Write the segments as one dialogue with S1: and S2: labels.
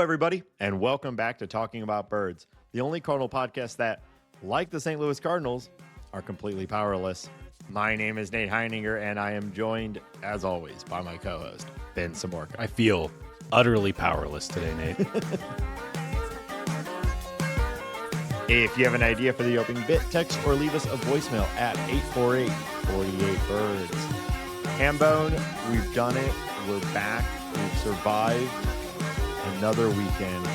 S1: everybody, and welcome back to Talking About Birds, the only Cardinal podcast that, like the St. Louis Cardinals, are completely powerless. My name is Nate Heininger, and I am joined, as always, by my co-host, Ben Simorka.
S2: I feel utterly powerless today, Nate.
S1: If you have an idea for the opening bit, text or leave us a voicemail at 848-48-BIRDS. Hambone, we've done it. We're back. We've survived another weekend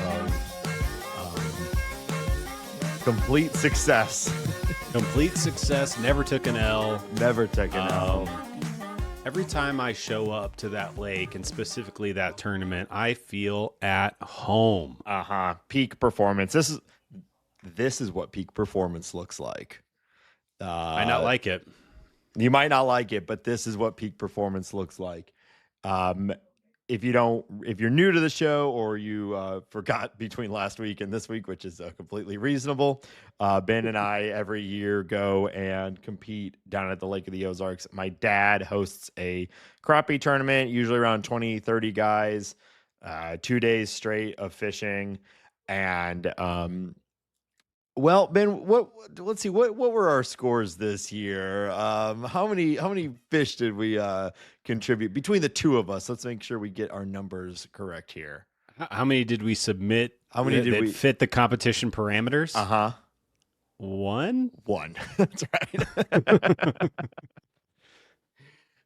S1: of complete success.
S2: Complete success, never took an L.
S1: Never took an L.
S2: Every time I show up to that lake, and specifically that tournament, I feel at home.
S1: Peak performance. This is what peak performance looks like.
S2: I not like it.
S1: You might not like it, but this is what peak performance looks like. If you're new to the show or you forgot between last week and this week, which is completely reasonable, Ben and I every year go and compete down at the Lake of the Ozarks. My dad hosts a crappie tournament, usually around 20, 30 guys, 2 days straight of fishing. And, well, Ben, let's see, what were our scores this year? How many fish did we contribute between the two of us? Let's make sure we get our numbers correct here.
S2: How many did we submit?
S1: How many did we
S2: fit the competition parameters? One.
S1: That's right.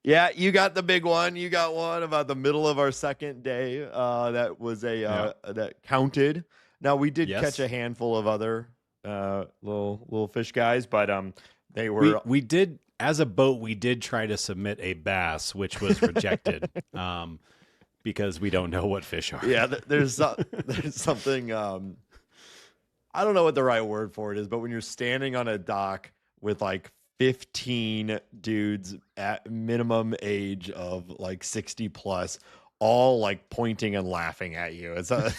S1: Yeah, you got the big one. You got one about the middle of our second day. That was that counted. Now we did catch a handful of other little fish guys, but they were
S2: we did, as a boat, we did try to submit a bass, which was rejected because we don't know what fish are.
S1: Yeah, there's something I don't know what the right word for it is, but when you're standing on a dock with like 15 dudes at minimum age of like 60 plus, all like pointing and laughing at you. It's like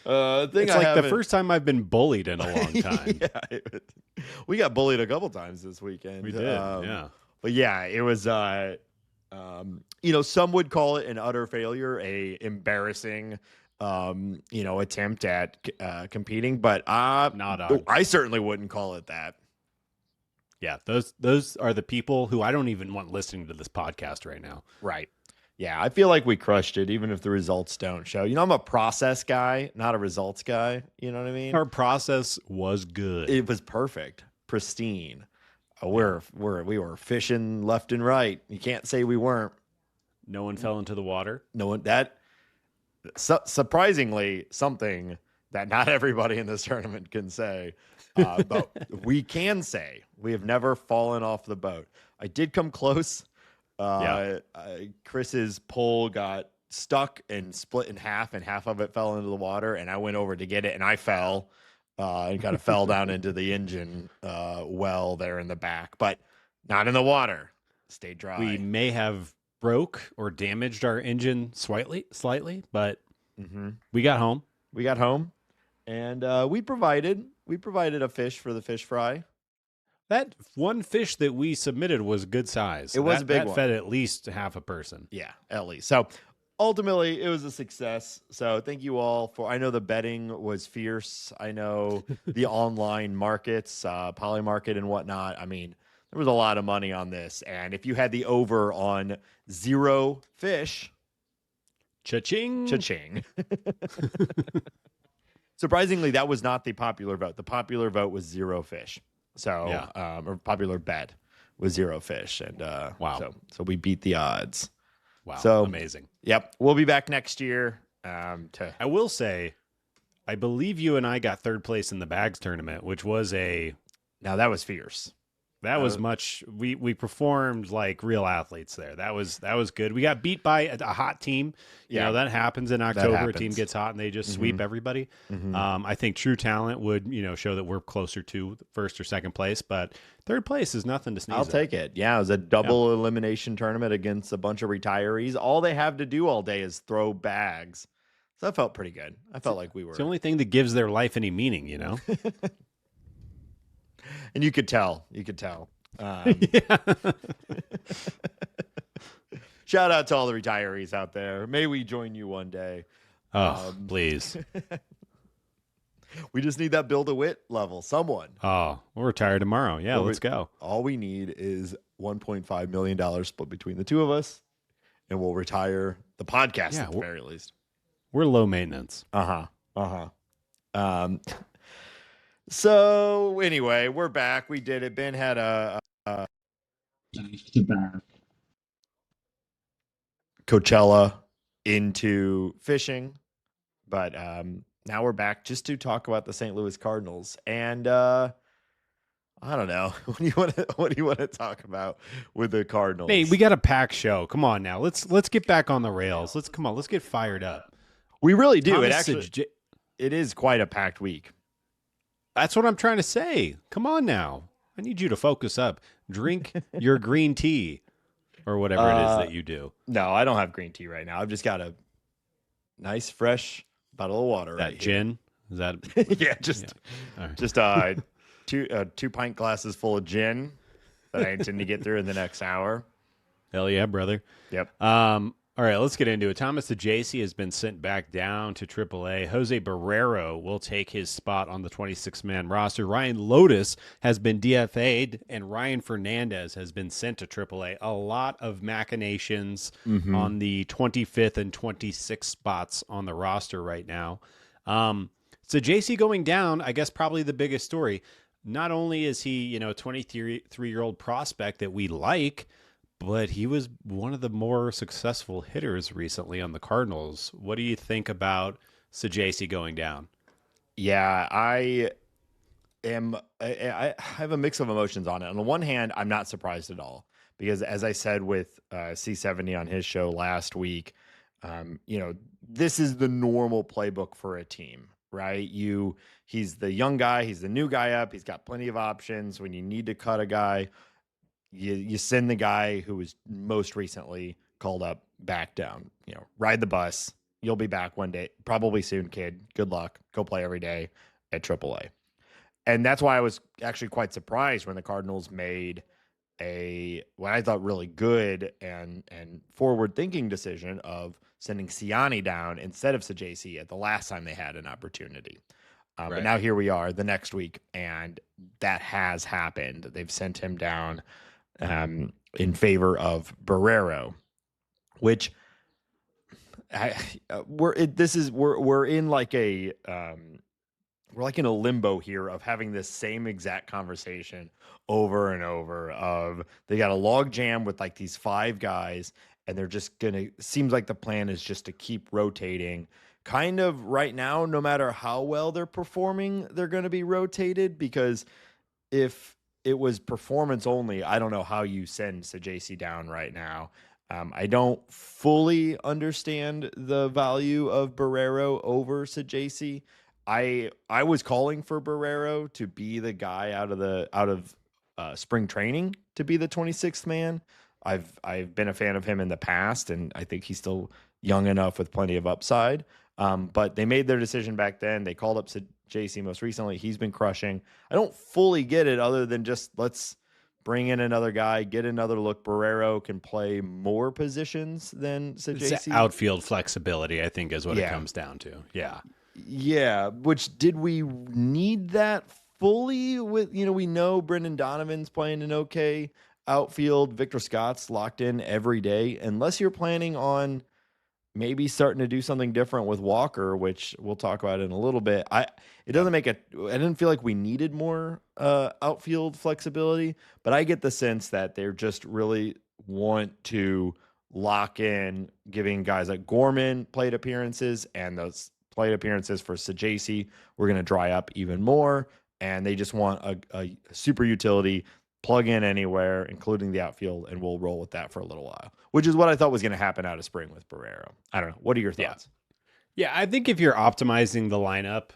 S2: the first time I've been bullied in a long time.
S1: Yeah, we got bullied a couple times this weekend.
S2: We did, yeah.
S1: But yeah, it was, some would call it an utter failure, a embarrassing, attempt at competing. But I certainly wouldn't call it that.
S2: Yeah, those are the people who I don't even want listening to this podcast right now.
S1: Right. Yeah, I feel like we crushed it, even if the results don't show. I'm a process guy, not a results guy. You know what I mean?
S2: Our process was good.
S1: It was perfect, pristine. We were fishing left and right. You can't say we weren't.
S2: No one fell into the water.
S1: No one. Surprisingly, something that not everybody in this tournament can say, but we can say we have never fallen off the boat. I did come close. Chris's pole got stuck and split in half, and half of it fell into the water, and I went over to get it, and I fell and kind of fell down into the engine well there in the back, but not in the water. Stayed dry.
S2: We may have broke or damaged our engine slightly, but we got home.
S1: And we provided a fish for the fish fry.
S2: That one fish that we submitted was good size.
S1: It was a big one.
S2: That fed at least half a person.
S1: Yeah, at least. So ultimately, it was a success. So thank you all for. I know the betting was fierce. I know the online markets, Polymarket and whatnot. I mean, there was a lot of money on this. And if you had the over on 0 fish,
S2: cha-ching.
S1: Surprisingly, that was not the popular vote. The popular vote was 0 fish. So, or popular bet was 0 fish. And
S2: wow.
S1: So we beat the odds.
S2: Wow.
S1: So
S2: amazing.
S1: Yep. We'll be back next year.
S2: I will say, I believe you and I got third place in the bags tournament, which was
S1: now that was fierce.
S2: That was much. We performed like real athletes there. That was good. We got beat by a hot team. You know, that happens in October. A team gets hot and they just sweep everybody. I think true talent would show that we're closer to first or second place, but third place is nothing to sneeze
S1: I'll
S2: at.
S1: take it. Yeah, it was a double elimination tournament against a bunch of retirees. All they have to do all day is throw bags. So that felt pretty good. I felt like we were.
S2: It's the only thing that gives their life any meaning,
S1: And you could tell. Shout out to all the retirees out there. May we join you one day.
S2: Oh, please.
S1: We just need that Bill DeWitt level. Someone.
S2: Oh, we'll retire tomorrow. Yeah, let's go.
S1: All we need is $1.5 million split between the two of us, and we'll retire the podcast at the very least.
S2: We're low maintenance.
S1: So anyway, we're back. We did it. Ben had a Coachella into fishing, but now we're back just to talk about the St. Louis Cardinals. And I don't know. What do you want to talk about with the Cardinals?
S2: Hey, we got a packed show. Come on now. Let's get back on the rails. Let's get fired up.
S1: We really do. It is quite a packed week.
S2: That's what I'm trying to say. Come on now. I need you to focus up. Drink your green tea or whatever it is that you do.
S1: No, I don't have green tea right now. I've just got a nice, fresh bottle of water.
S2: That gin? Is that?
S1: Yeah, just 2 pint glasses full of gin that I intend to get through in the next hour.
S2: Hell yeah, brother.
S1: Yep.
S2: All right, let's get into it. Thomas DeJacy has been sent back down to AAA. Jose Barrero will take his spot on the 26-man roster. Ryan Lotus has been DFA'd, and Ryan Fernandez has been sent to AAA. A lot of machinations on the 25th and 26th spots on the roster right now. So JC going down, I guess probably the biggest story. Not only is he, a 23-year-old prospect that we like, but he was one of the more successful hitters recently on the Cardinals. What do you think about Sajacy going down?
S1: Yeah, I have a mix of emotions on it. On the one hand, I'm not surprised at all because, as I said with C70 on his show last week, this is the normal playbook for a team, right? He's the young guy, he's the new guy up, he's got plenty of options. When you need to cut a guy, you send the guy who was most recently called up back down. Ride the bus. You'll be back one day, probably soon, kid. Good luck. Go play every day at AAA. And that's why I was actually quite surprised when the Cardinals made what I thought really good and forward-thinking decision of sending Siani down instead of Sajacy at the last time they had an opportunity. Right. But now here we are the next week, and that has happened. They've sent him down in favor of Barrero, which we're in like we're like in a limbo here of having this same exact conversation over and over of they got a log jam with like these 5 guys, and they're just seems like the plan is just to keep rotating kind of right now. No matter how well they're performing, they're going to be rotated, because if it was performance only, I don't know how you send Sajacy down right now. I don't fully understand the value of Barrero over Sajacy. I was calling for Barrero to be the guy out of spring training to be the 26th man. I've been a fan of him in the past, and I think he's still young enough with plenty of upside. But they made their decision back then. They called up JC most recently. He's been crushing. I don't fully get it, other than just let's bring in another guy, get another look. Barrero can play more positions than JC.
S2: Outfield flexibility, I think, is what it comes down to. Yeah.
S1: Yeah. Which, did we need that fully with, we know Brendan Donovan's playing an okay outfield. Victor Scott's locked in every day. Unless you're planning on maybe starting to do something different with Walker, which we'll talk about in a little bit. I didn't feel like we needed more outfield flexibility, but I get the sense that they're just really want to lock in giving guys like Gorman plate appearances, and those plate appearances for Sajacy we're going to dry up even more, and they just want a super utility plug in anywhere, including the outfield, and we'll roll with that for a little while, which is what I thought was going to happen out of spring with Barrero. I don't know. What are your thoughts?
S2: Yeah, I think if you're optimizing the lineup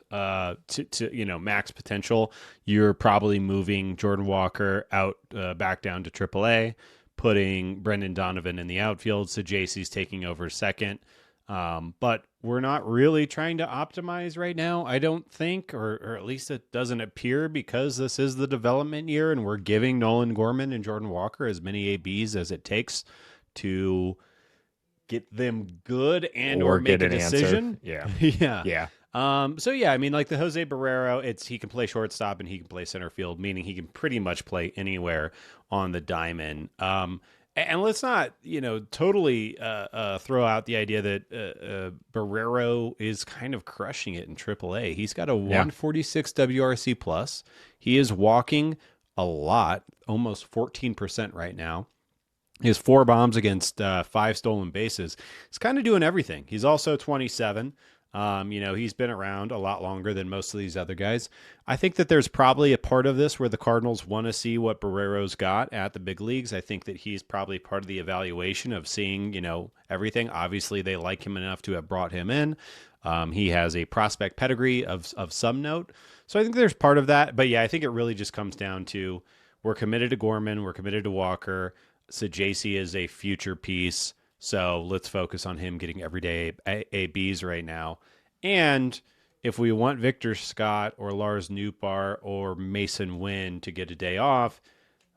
S2: to max potential, you're probably moving Jordan Walker out back down to AAA, putting Brendan Donovan in the outfield. So JC's taking over second. But we're not really trying to optimize right now, I don't think, or at least it doesn't appear, because this is the development year and we're giving Nolan Gorman and Jordan Walker as many ABs as it takes to get them good and
S1: or
S2: or make
S1: get
S2: a
S1: an
S2: decision.
S1: answer.
S2: Yeah.
S1: Yeah.
S2: So yeah, I mean, like the Jose Barrero, he can play shortstop and he can play center field, meaning he can pretty much play anywhere on the diamond. And let's not, totally throw out the idea that Barrero is kind of crushing it in AAA. He's got a 146 WRC plus. He is walking a lot, almost 14% right now. He has 4 bombs against 5 stolen bases. He's kind of doing everything. He's also 27. He's been around a lot longer than most of these other guys. I think that there's probably a part of this where the Cardinals want to see what Barrero's got at the big leagues. I think that he's probably part of the evaluation of seeing, everything. Obviously, they like him enough to have brought him in. He has a prospect pedigree of some note. So I think there's part of that. But yeah, I think it really just comes down to we're committed to Gorman. We're committed to Walker. Sajasi is a future piece. So let's focus on him getting everyday ABs right now. And if we want Victor Scott or Lars Nootbaar or Mason Wynn to get a day off,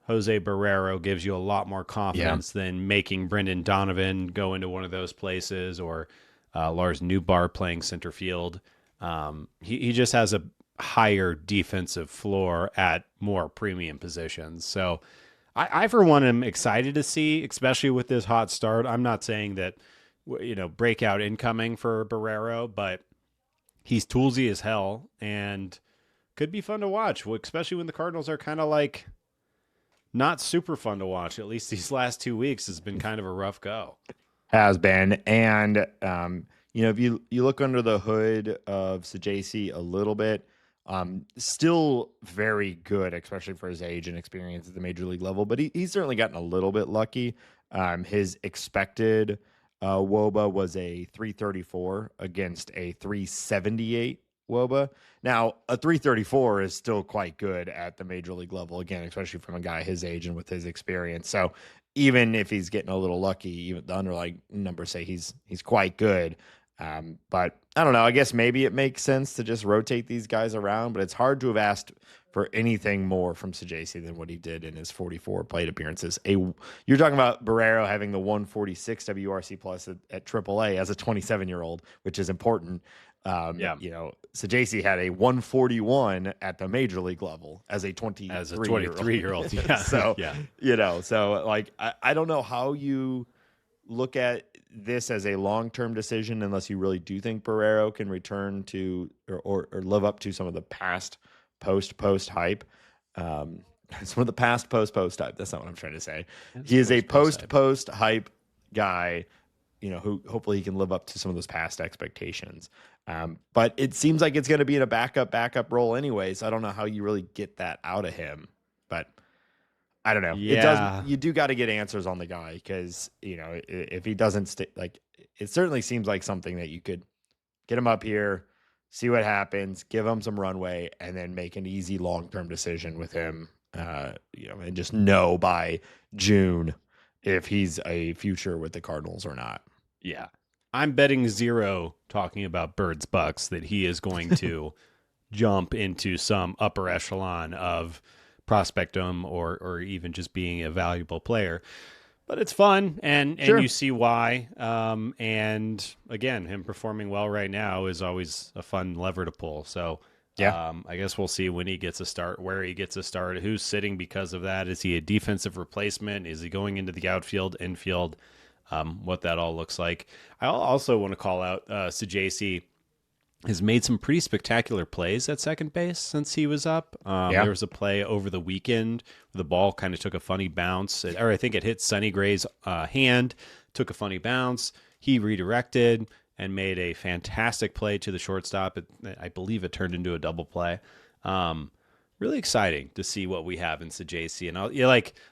S2: Jose Barrero gives you a lot more confidence than making Brendan Donovan go into one of those places or Lars Nootbaar playing center field. He just has a higher defensive floor at more premium positions. So I, for one, am excited to see, especially with this hot start. I'm not saying that, breakout incoming for Barrero, but he's toolsy as hell and could be fun to watch, especially when the Cardinals are kind of like not super fun to watch. At least these last 2 weeks has been kind of a rough go.
S1: Has been. And, if you look under the hood of Sajasi a little bit, still very good, especially for his age and experience at the major league level, but he's certainly gotten a little bit lucky. His expected WOBA was a 334 against a 378 WOBA. Now, a 334 is still quite good at the major league level, again, especially from a guy his age and with his experience. So even if he's getting a little lucky, even the underlying numbers say he's quite good. But I don't know. I guess maybe it makes sense to just rotate these guys around, but it's hard to have asked for anything more from Sajasi than what he did in his 44 plate appearances. You're talking about Barrero having the 146 WRC plus at AAA as a 27-year-old, which is important. Sajasi had a 141 at the major league level as a 23-year-old.
S2: Yeah.
S1: So, so like, I don't know how you look at this as a long-term decision unless you really do think Barrero can return to or live up to some of the past post hype. Some of the past post hype. That's not what I'm trying to say. He is a post hype guy, who hopefully he can live up to some of those past expectations. But it seems like it's going to be in a backup role anyway. So I don't know how you really get that out of him, but I don't know.
S2: Yeah.
S1: You do got to get answers on the guy because, if he doesn't stay, like, it certainly seems like something that you could get him up here, see what happens, give him some runway, and then make an easy long-term decision with him, and just know by June if he's a future with the Cardinals or not.
S2: Yeah. I'm betting 0 talking about Birds Bucks that he is going to jump into some upper echelon of prospectum or even just being a valuable player. But it's fun and
S1: Sure.
S2: You see why. And again, him performing well right now is always a fun lever to pull. So I guess we'll see when he gets a start, where he gets a start, who's sitting because of that. Is he a defensive replacement? Is he going into the outfield, infield? What that all looks like. I also want to call out Sajasi has made some pretty spectacular plays at second base since he was up. There was a play over the weekend where the ball kind of took a funny bounce, or I think it hit Sonny Gray's hand, took a funny bounce. He redirected and made a fantastic play to the shortstop. I believe it turned into a double play. Really exciting to see what we have in Sajasi. And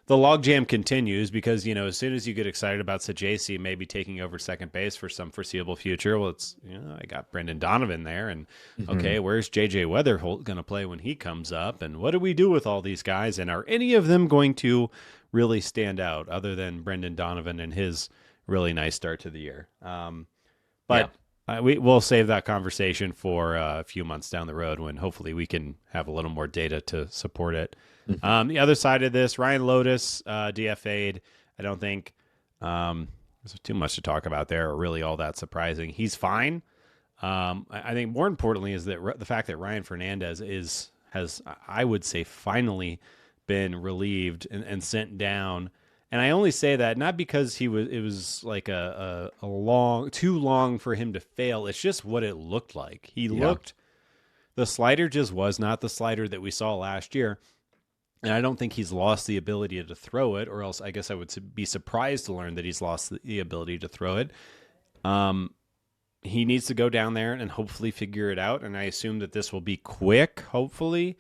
S2: the logjam continues because, as soon as you get excited about Sajasi maybe taking over second base for some foreseeable future, well, it's, I got Brendan Donovan there. And, okay, where's J.J. Weatherholt going to play when he comes up? And what do we do with all these guys? And are any of them going to really stand out other than Brendan Donovan and his really nice start to the year? We'll save that conversation for a few months down the road when hopefully we can have a little more data to support it. The other side of this, Ryan Lotus DFA'd. I don't think There's too much to talk about there, or really all that surprising. He's fine. I think more importantly is that the fact that Ryan Fernandez has, I would say, finally been relieved and sent down. And I only say that not because it was like a long, too long for him to fail. It's just what it looked like. The slider just was not the slider that we saw last year. And I don't think he's lost the ability to throw it, or else I guess I would be surprised to learn that he's lost the ability to throw it. He needs to go down there and hopefully figure it out. And I assume that this will be quick, hopefully.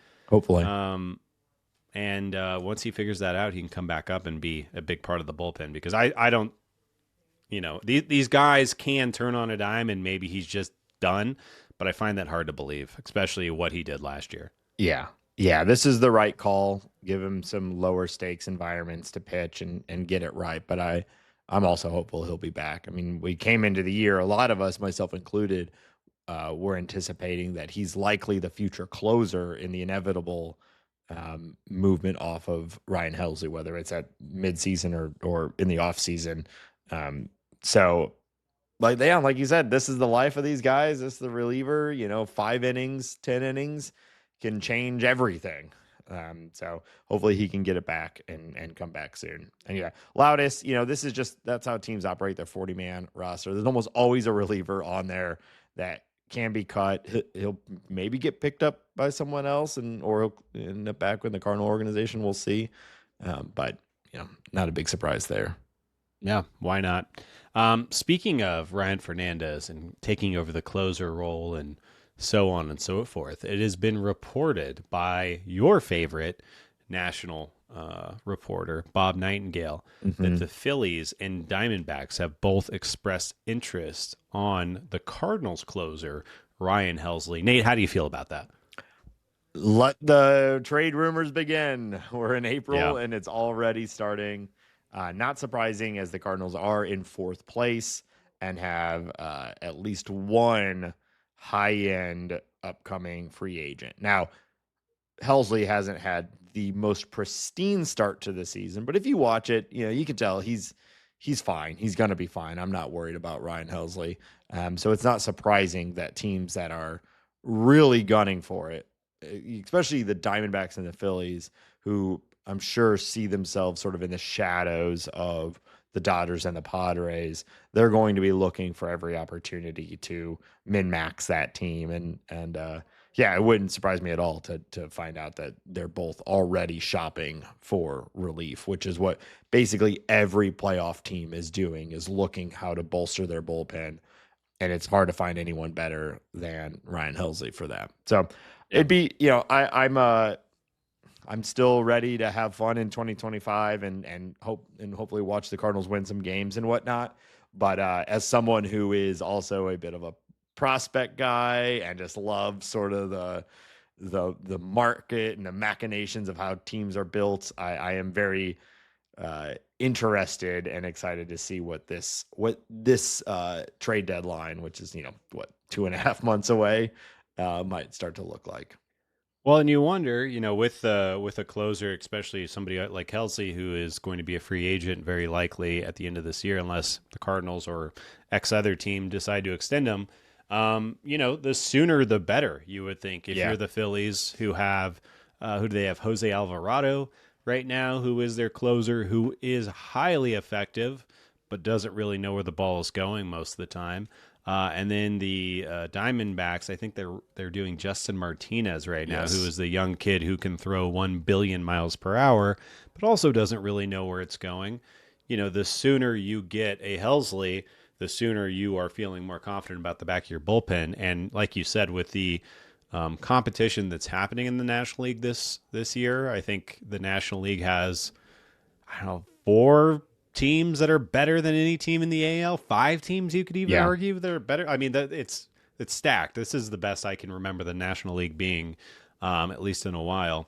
S2: And once he figures that out, he can come back up and be a big part of the bullpen, because I don't, these guys can turn on a dime and maybe he's just done, but I find that hard to believe, especially what he did last year.
S1: Yeah. Yeah, this is the right call. Give him some lower stakes environments to pitch and get it right. But I'm also hopeful he'll be back. I mean, we came into the year, a lot of us, myself included, were anticipating that he's likely the future closer in the inevitable movement off of Ryan Helsley, whether it's at midseason or in the offseason. So, like you said, this is the life of these guys. This is the reliever. 5 innings, 10 innings can change everything. So hopefully he can get it back and come back soon. And yeah, Loudest, that's how teams operate their 40-man roster. There's almost always a reliever on there that can be cut. He'll maybe get picked up by someone else or he'll end up back with the Cardinal organization. We'll see. But not a big surprise there.
S2: Yeah, why not? Speaking of Ryan Fernandez and taking over the closer role and so on and so forth, it has been reported by your favorite national reporter, Bob Nightingale, that the Phillies and Diamondbacks have both expressed interest on the Cardinals closer, Ryan Helsley. Nate, how do you feel about that?
S1: Let the trade rumors begin. We're in April and it's already starting. Not surprising, as the Cardinals are in 4th place and have at least one high-end upcoming free agent. Now, Helsley hasn't had the most pristine start to the season, but if you watch it, you can tell he's fine. He's going to be fine. I'm not worried about Ryan Helsley. So it's not surprising that teams that are really gunning for it, especially the Diamondbacks and the Phillies, who I'm sure see themselves sort of in the shadows of the Dodgers and the Padres, they're going to be looking for every opportunity to min-max that team. And it wouldn't surprise me at all to find out that they're both already shopping for relief, which is what basically every playoff team is doing, is looking how to bolster their bullpen. And it's hard to find anyone better than Ryan Helsley for that. So it'd be, I'm still ready to have fun in 2025 and hopefully watch the Cardinals win some games and whatnot. But as someone who is also a bit of a prospect guy and just loves sort of the market and the machinations of how teams are built, I am very interested and excited to see what this trade deadline, which is 2.5 months away, might start to look like.
S2: Well, and you wonder, with a closer, especially somebody like Helsley, who is going to be a free agent very likely at the end of this year, unless the Cardinals or X other team decide to extend him. The sooner the better, you would think. If you're the Phillies, who do they have? Jose Alvarado right now, who is their closer, who is highly effective, but doesn't really know where the ball is going most of the time. And then the Diamondbacks, I think they're doing Justin Martinez right now, who is the young kid who can throw 1 billion miles per hour, but also doesn't really know where it's going. The sooner you get a Helsley, the sooner you are feeling more confident about the back of your bullpen. And like you said, with the competition that's happening in the National League this year, I think the National League has, 4 teams that are better than any team in the AL. 5 teams you could even argue that are better. I mean, it's stacked. This is the best I can remember the National League being, at least in a while.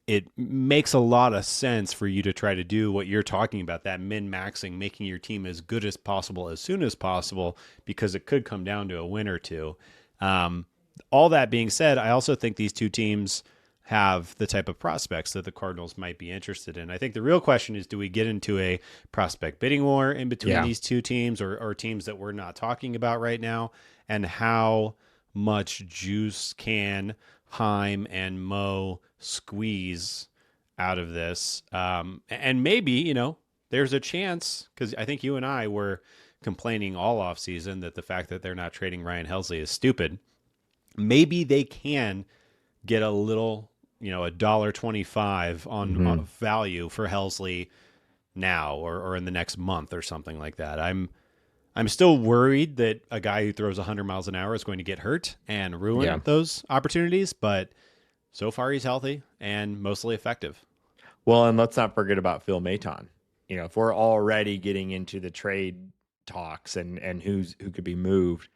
S2: It makes a lot of sense for you to try to do what you're talking about, that min-maxing, making your team as good as possible as soon as possible, because it could come down to a win or two. All that being said, I also think these two teams have the type of prospects that the Cardinals might be interested in. I think the real question is, do we get into a prospect bidding war in between these two teams, or teams that we're not talking about right now? And how much juice can Heim and Mo squeeze out of this? And maybe, there's a chance, because I think you and I were complaining all offseason that the fact that they're not trading Ryan Helsley is stupid. Maybe they can get a little, $1.25 on value for Helsley now or in the next month or something like that. I'm still worried that a guy who throws 100 miles an hour is going to get hurt and ruin those opportunities, but so far he's healthy and mostly effective.
S1: Well, and let's not forget about Phil Maton. If we're already getting into the trade talks and who could be moved,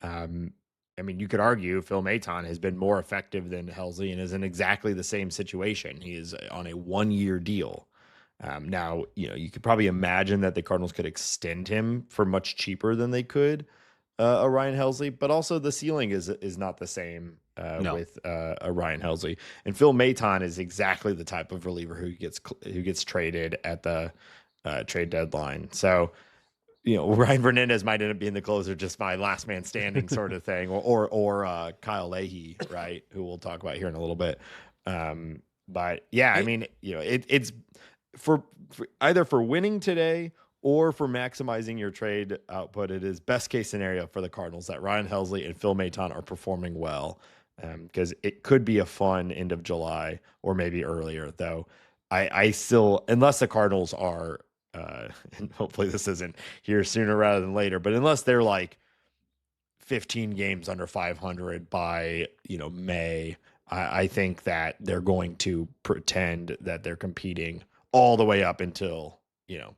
S1: you could argue Phil Maton has been more effective than Helsley and is in exactly the same situation. He is on a 1-year deal. Now, you could probably imagine that the Cardinals could extend him for much cheaper than they could a Ryan Helsley, but also the ceiling is not the same with a Ryan Helsley. And Phil Maton is exactly the type of reliever who gets traded at the trade deadline. So, Ryan Fernandez might end up being the closer, just my last man standing sort of thing, or Kyle Leahy, right, who we'll talk about here in a little bit. But yeah, it's for either for winning today or for maximizing your trade output. It is best case scenario for the Cardinals that Ryan Helsley and Phil Maton are performing well, because it could be a fun end of July or maybe earlier. Though I still, unless the Cardinals are. And hopefully this isn't here sooner rather than later, but unless they're like 15 games under 500 by May, I think that they're going to pretend that they're competing all the way up until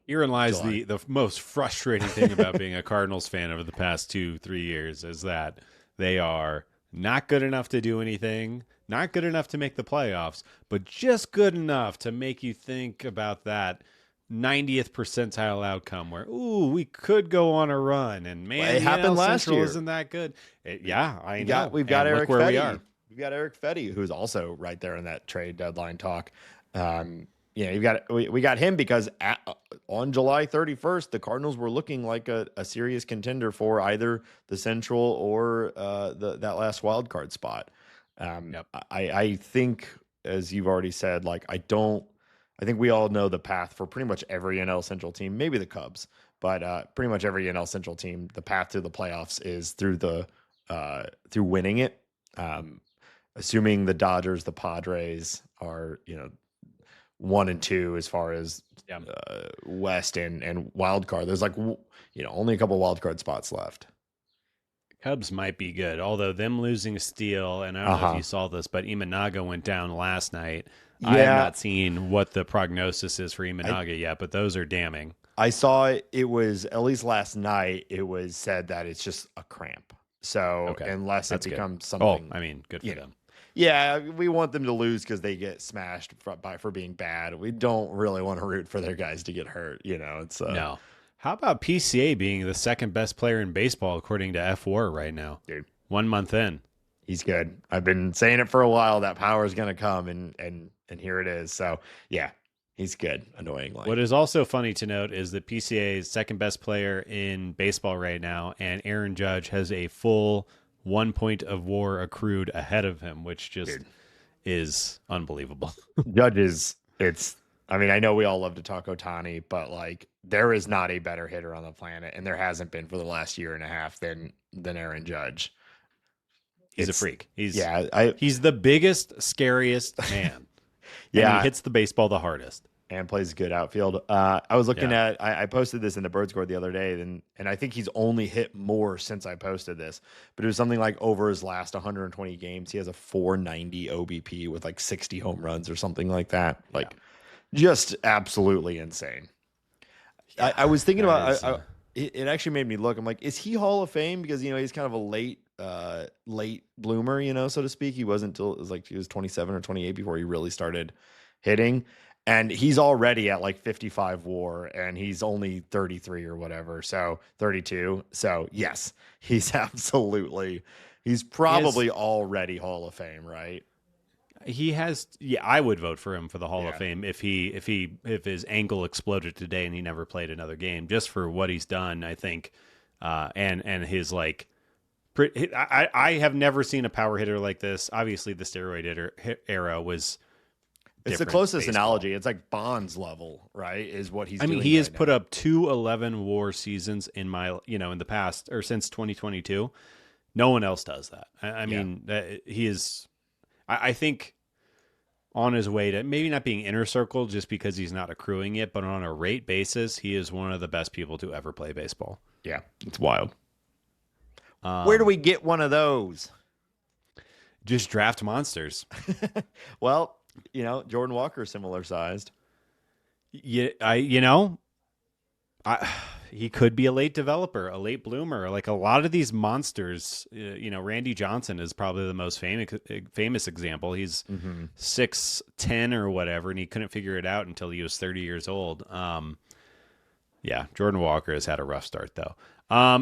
S2: herein lies
S1: July.
S2: the most frustrating thing about being a Cardinals fan over the past 2-3 years is that they are not good enough to do anything, not good enough to make the playoffs, but just good enough to make you think about that 90th percentile outcome where, we could go on a run, and man,
S1: it happened last
S2: Central
S1: year.
S2: Isn't that good? I know.
S1: We've got Eric
S2: where
S1: Fetty.
S2: we are.
S1: We've got Eric Fetty, who's also right there in that trade deadline talk. We got him because on July 31st, the Cardinals were looking like a serious contender for either the Central or that last wild card spot. I think, as you've already said, I think we all know the path for pretty much every NL Central team, maybe the Cubs, but pretty much every NL Central team, the path to the playoffs is through through winning it. Assuming the Dodgers, the Padres are 1 and 2 as far as West and wild card. There's only a couple wild card spots left.
S2: Cubs might be good, although them losing Steele, and I don't know if you saw this, but Imanaga went down last night. Yeah. I have not seen what the prognosis is for Imanaga yet, but those are damning.
S1: I saw it was, at least last night, it was said that it's just a cramp. So unless it becomes something.
S2: Good for them.
S1: Yeah, we want them to lose because they get smashed for being bad. We don't really want to root for their guys to get hurt. It's
S2: no. How about PCA being the second best player in baseball according to F4 right now?
S1: Dude,
S2: 1 month in.
S1: He's good. I've been saying it for a while that power is going to come, and here it is. So yeah, he's good. Annoyingly.
S2: What is also funny to note is that PCA is second best player in baseball right now, and Aaron Judge has a full 1 point of WAR accrued ahead of him, which just is unbelievable.
S1: Judge is. I know we all love to talk Ohtani, but there is not a better hitter on the planet, and there hasn't been for the last year and a half than Aaron Judge.
S2: He's a freak. He's the biggest, scariest man. And he hits the baseball the hardest.
S1: And plays good outfield. I was looking at, I posted this in the Bird Score the other day, and I think he's only hit more since I posted this, but it was something like over his last 120 games, he has a 490 OBP with 60 home runs or something like that. Just absolutely insane. Yeah, I was thinking about, it actually made me look, I'm like, is he Hall of Fame? Because, he's kind of a late bloomer, so to speak. He wasn't till it was he was 27 or 28 before he really started hitting. And he's already at 55 WAR, and he's only 33 or whatever. So 32. So yes, he's probably already Hall of Fame, right?
S2: He has, yeah, I would vote for him for the Hall of Fame if his ankle exploded today and he never played another game, just for what he's done, I think. And his like, I have never seen a power hitter like this. Obviously, the steroid era was.
S1: It's the closest analogy. It's like Bonds level, right? Is what he's.
S2: I mean, he has put up 2 11 WAR seasons in the past or since 2022. No one else does that. I mean, he is. I think on his way to maybe not being inner circle just because he's not accruing it, but on a rate basis, he is one of the best people to ever play baseball.
S1: Yeah, it's wild. Where do we get one of those?
S2: Just draft monsters.
S1: Well, Jordan Walker, similar sized.
S2: Yeah, he could be a late developer, a late bloomer. Like a lot of these monsters, Randy Johnson is probably the most famous example. He's 6'10" or whatever, and he couldn't figure it out until he was 30 years old. Yeah, Jordan Walker has had a rough start, though.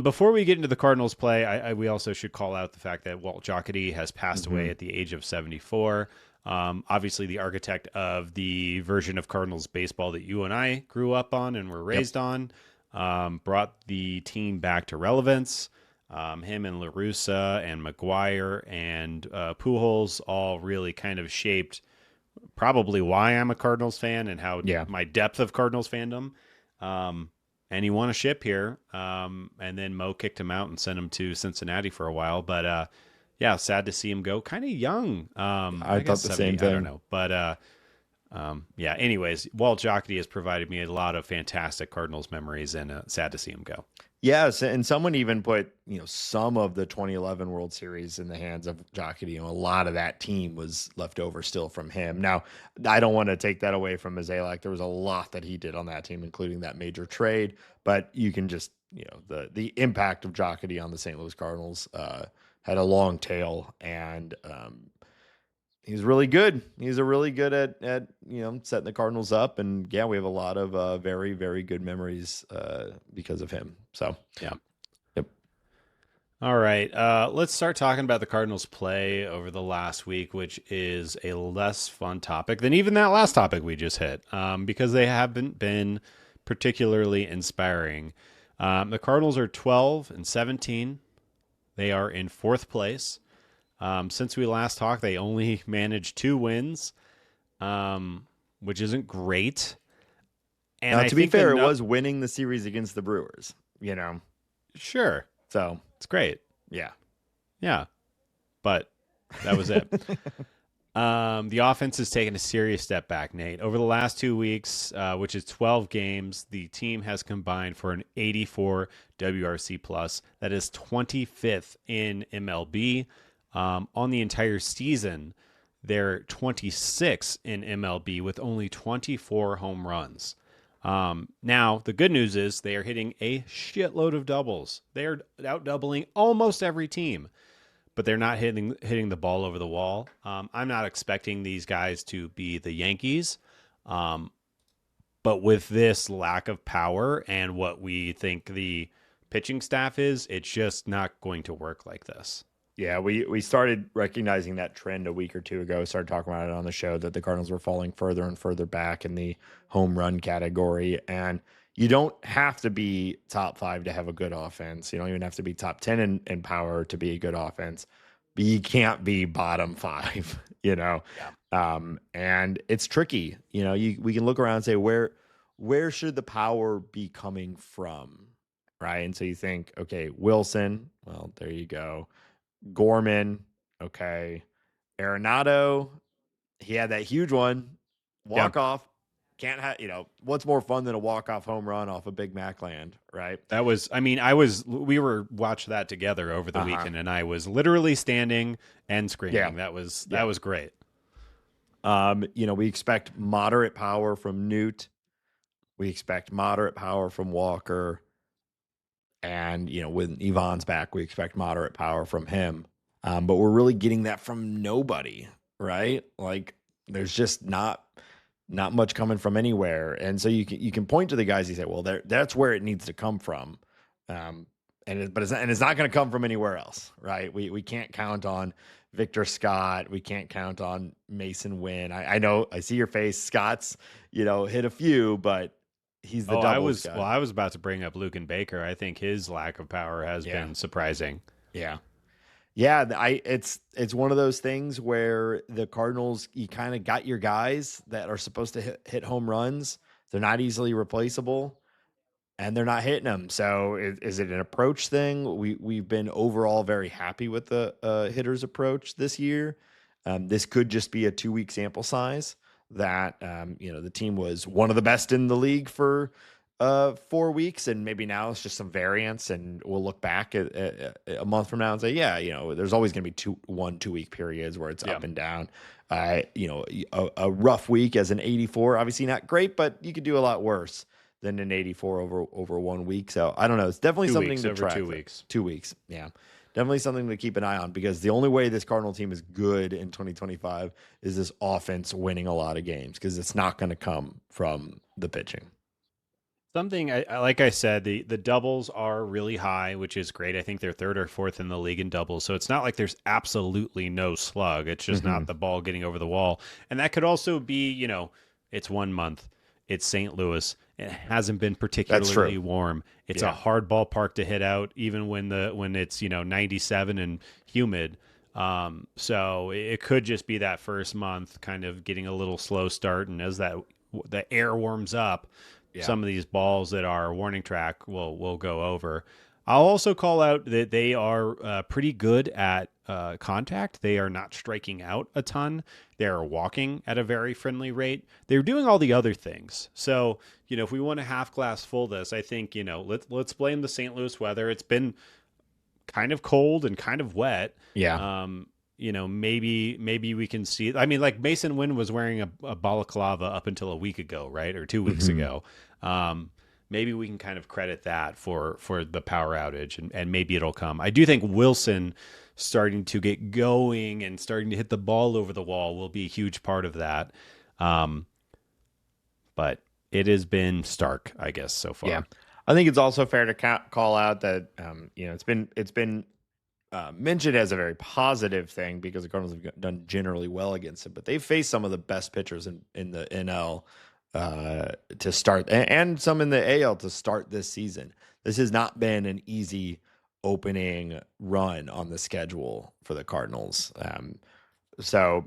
S2: Before we get into the Cardinals play, we also should call out the fact that Walt Jocketty has passed away at the age of 74. Obviously the architect of the version of Cardinals baseball that you and I grew up on and were raised on, brought the team back to relevance. Him and La Russa and McGuire and Pujols all really kind of shaped probably why I'm a Cardinals fan and how my depth of Cardinals fandom. And he won a ship here. And then Mo kicked him out and sent him to Cincinnati for a while. But yeah, sad to see him go. Kind of young.
S1: I thought the same thing.
S2: I don't know. But yeah, anyways, Walt Jocketty has provided me a lot of fantastic Cardinals memories, and sad to see him go.
S1: Yes, and someone even put some of the 2011 World Series in the hands of Jocketty. A lot of that team was left over still from him. Now, I don't want to take that away from Mozeliak. There was a lot that he did on that team, including that major trade. But you can just the impact of Jocketty on the St. Louis Cardinals had a long tail, and he's really good. He's really good at setting the Cardinals up, and yeah, we have a lot of very, very good memories because of him. So
S2: yeah,
S1: yep.
S2: All right, let's start talking about the Cardinals' play over the last week, which is a less fun topic than even that last topic we just hit, because they haven't been particularly inspiring. The Cardinals are 12-17. They are in 4th place. Since we last talked, they only managed 2 wins, which isn't great. And
S1: now, to be fair, it was winning the series against the Brewers,
S2: Sure.
S1: So
S2: it's great.
S1: Yeah.
S2: Yeah. But that was it. The offense has taken a serious step back, Nate. Over the last 2 weeks, which is 12 games, the team has combined for an 84 WRC plus. That is 25th in MLB. On the entire season, they're 26 in MLB with only 24 home runs. Now, the good news is they are hitting a shitload of doubles. They are out doubling almost every team, but they're not hitting the ball over the wall. I'm not expecting these guys to be the Yankees, but with this lack of power and what we think the pitching staff is, it's just not going to work like this.
S1: Yeah, we started recognizing that trend a week or two ago, started talking about it on the show, that the Cardinals were falling further and further back in the home run category. And you don't have to be top 5 to have a good offense. You don't even have to be top 10 in power to be a good offense. But you can't be bottom 5,
S2: Yeah.
S1: And it's tricky. We can look around and say, where should the power be coming from? Right. And so you think, okay, Wilson, well, there you go. Gorman, okay. Arenado, he had that huge one. Walk off. Can't have, what's more fun than a walk-off home run off of Big Mac land, right?
S2: That was, we were watching that together over the weekend, and I was literally standing and screaming. Yeah. That was great.
S1: We expect moderate power from Newt. We expect moderate power from Walker. And, when Yvonne's back, we expect moderate power from him. But we're really getting that from nobody, right? Like, there's just not much coming from anywhere. And so you can point to the guys you say, well, that's where it needs to come from. it's not going to come from anywhere else, right? We can't count on Victor Scott. We can't count on Mason Wynn. I know, I see your face. Scott's, hit a few, but he's the doubles guy.
S2: I was about to bring up Lucan Baker. I think his lack of power has been surprising.
S1: Yeah. Yeah, it's one of those things where the Cardinals, you kind of got your guys that are supposed to hit home runs. They're not easily replaceable, and they're not hitting them. So is it an approach thing? We've been overall very happy with the hitter's approach this year. This could just be a 2-week sample size that the team was one of the best in the league for 4 weeks, and maybe now it's just some variance, and we'll look back at a month from now and say, there's always going to be 2-week periods where it's up and down. A rough week as an 84, obviously not great, but you could do a lot worse than an 84 over 1 week. So I don't know. It's definitely something to track.
S2: 2 weeks.
S1: 2 weeks. Yeah. Definitely something to keep an eye on, because the only way this Cardinal team is good in 2025 is this offense winning a lot of games, because it's not going to come from the pitching.
S2: Something like I said, the doubles are really high, which is great. I think they're 3rd or 4th in the league in doubles. So it's not like there's absolutely no slug. It's just not the ball getting over the wall. And that could also be, it's 1 month. It's St. Louis. It hasn't been particularly warm. It's a hard ballpark to hit out, even when it's 97 and humid. So it could just be that first month kind of getting a little slow start, and as the air warms up, some of these balls that are warning track will go over. I'll also call out that they are pretty good at contact. They are not striking out a ton. They're walking at a very friendly rate. They're doing all the other things. So, if we want to half glass full this, I think, let's blame the St. Louis weather. It's been kind of cold and kind of wet.
S1: Yeah.
S2: Maybe we can see. I mean, like Mason Wynn was wearing a balaclava up until a week ago, right? Or 2 weeks ago. Maybe we can kind of credit that for the power outage, and maybe it'll come. I do think Wilson starting to get going and starting to hit the ball over the wall will be a huge part of that. But it has been stark, I guess, so far.
S1: Yeah. I think it's also fair to call out that it's been mentioned as a very positive thing, because the Cardinals have done generally well against it, but they've faced some of the best pitchers in the NL to start, and some in the AL to start this season. This has not been an easy opening run on the schedule for the Cardinals. So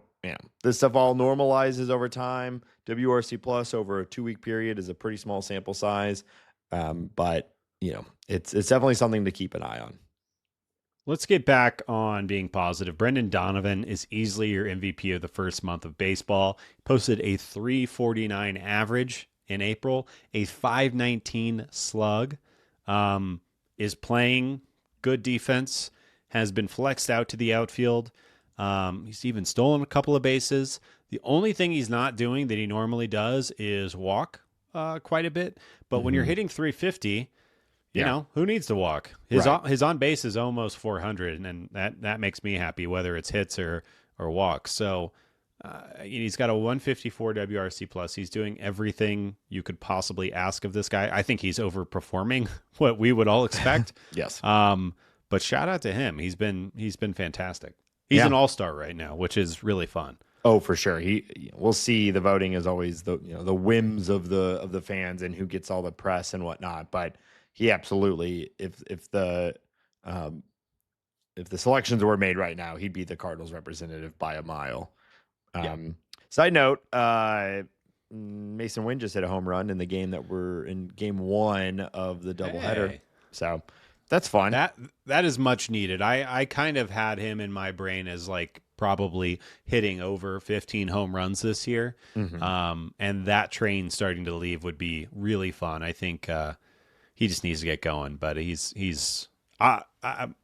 S1: this stuff all normalizes over time. WRC plus over a 2-week period is a pretty small sample size, but it's definitely something to keep an eye on.
S2: Let's get back on being positive. Brendan Donovan is easily your MVP of the first month of baseball. He posted a 349 average in April, a 519 slug, is playing good defense, has been flexed out to the outfield. He's even stolen a couple of bases. The only thing he's not doing that he normally does is walk quite a bit. But when you're hitting 350... who needs to walk? His on base is almost 400, and that makes me happy, whether it's hits or walks. So he's got a 154 WRC plus. He's doing everything you could possibly ask of this guy. I think he's overperforming what we would all expect.
S1: Yes.
S2: But shout out to him. He's been fantastic. He's an all-star right now, which is really fun.
S1: Oh, for sure. We'll see. The voting is always the whims of the fans and who gets all the press and whatnot, but he absolutely, if the selections were made right now, he'd be the Cardinals representative by a mile. Side note, Mason Wynn just hit a home run in the game that we're in, game 1 of the doubleheader. Hey. So that's fun.
S2: That is much needed. I kind of had him in my brain as like probably hitting over 15 home runs this year. And that train starting to leave would be really fun. I think he just needs to get going, but I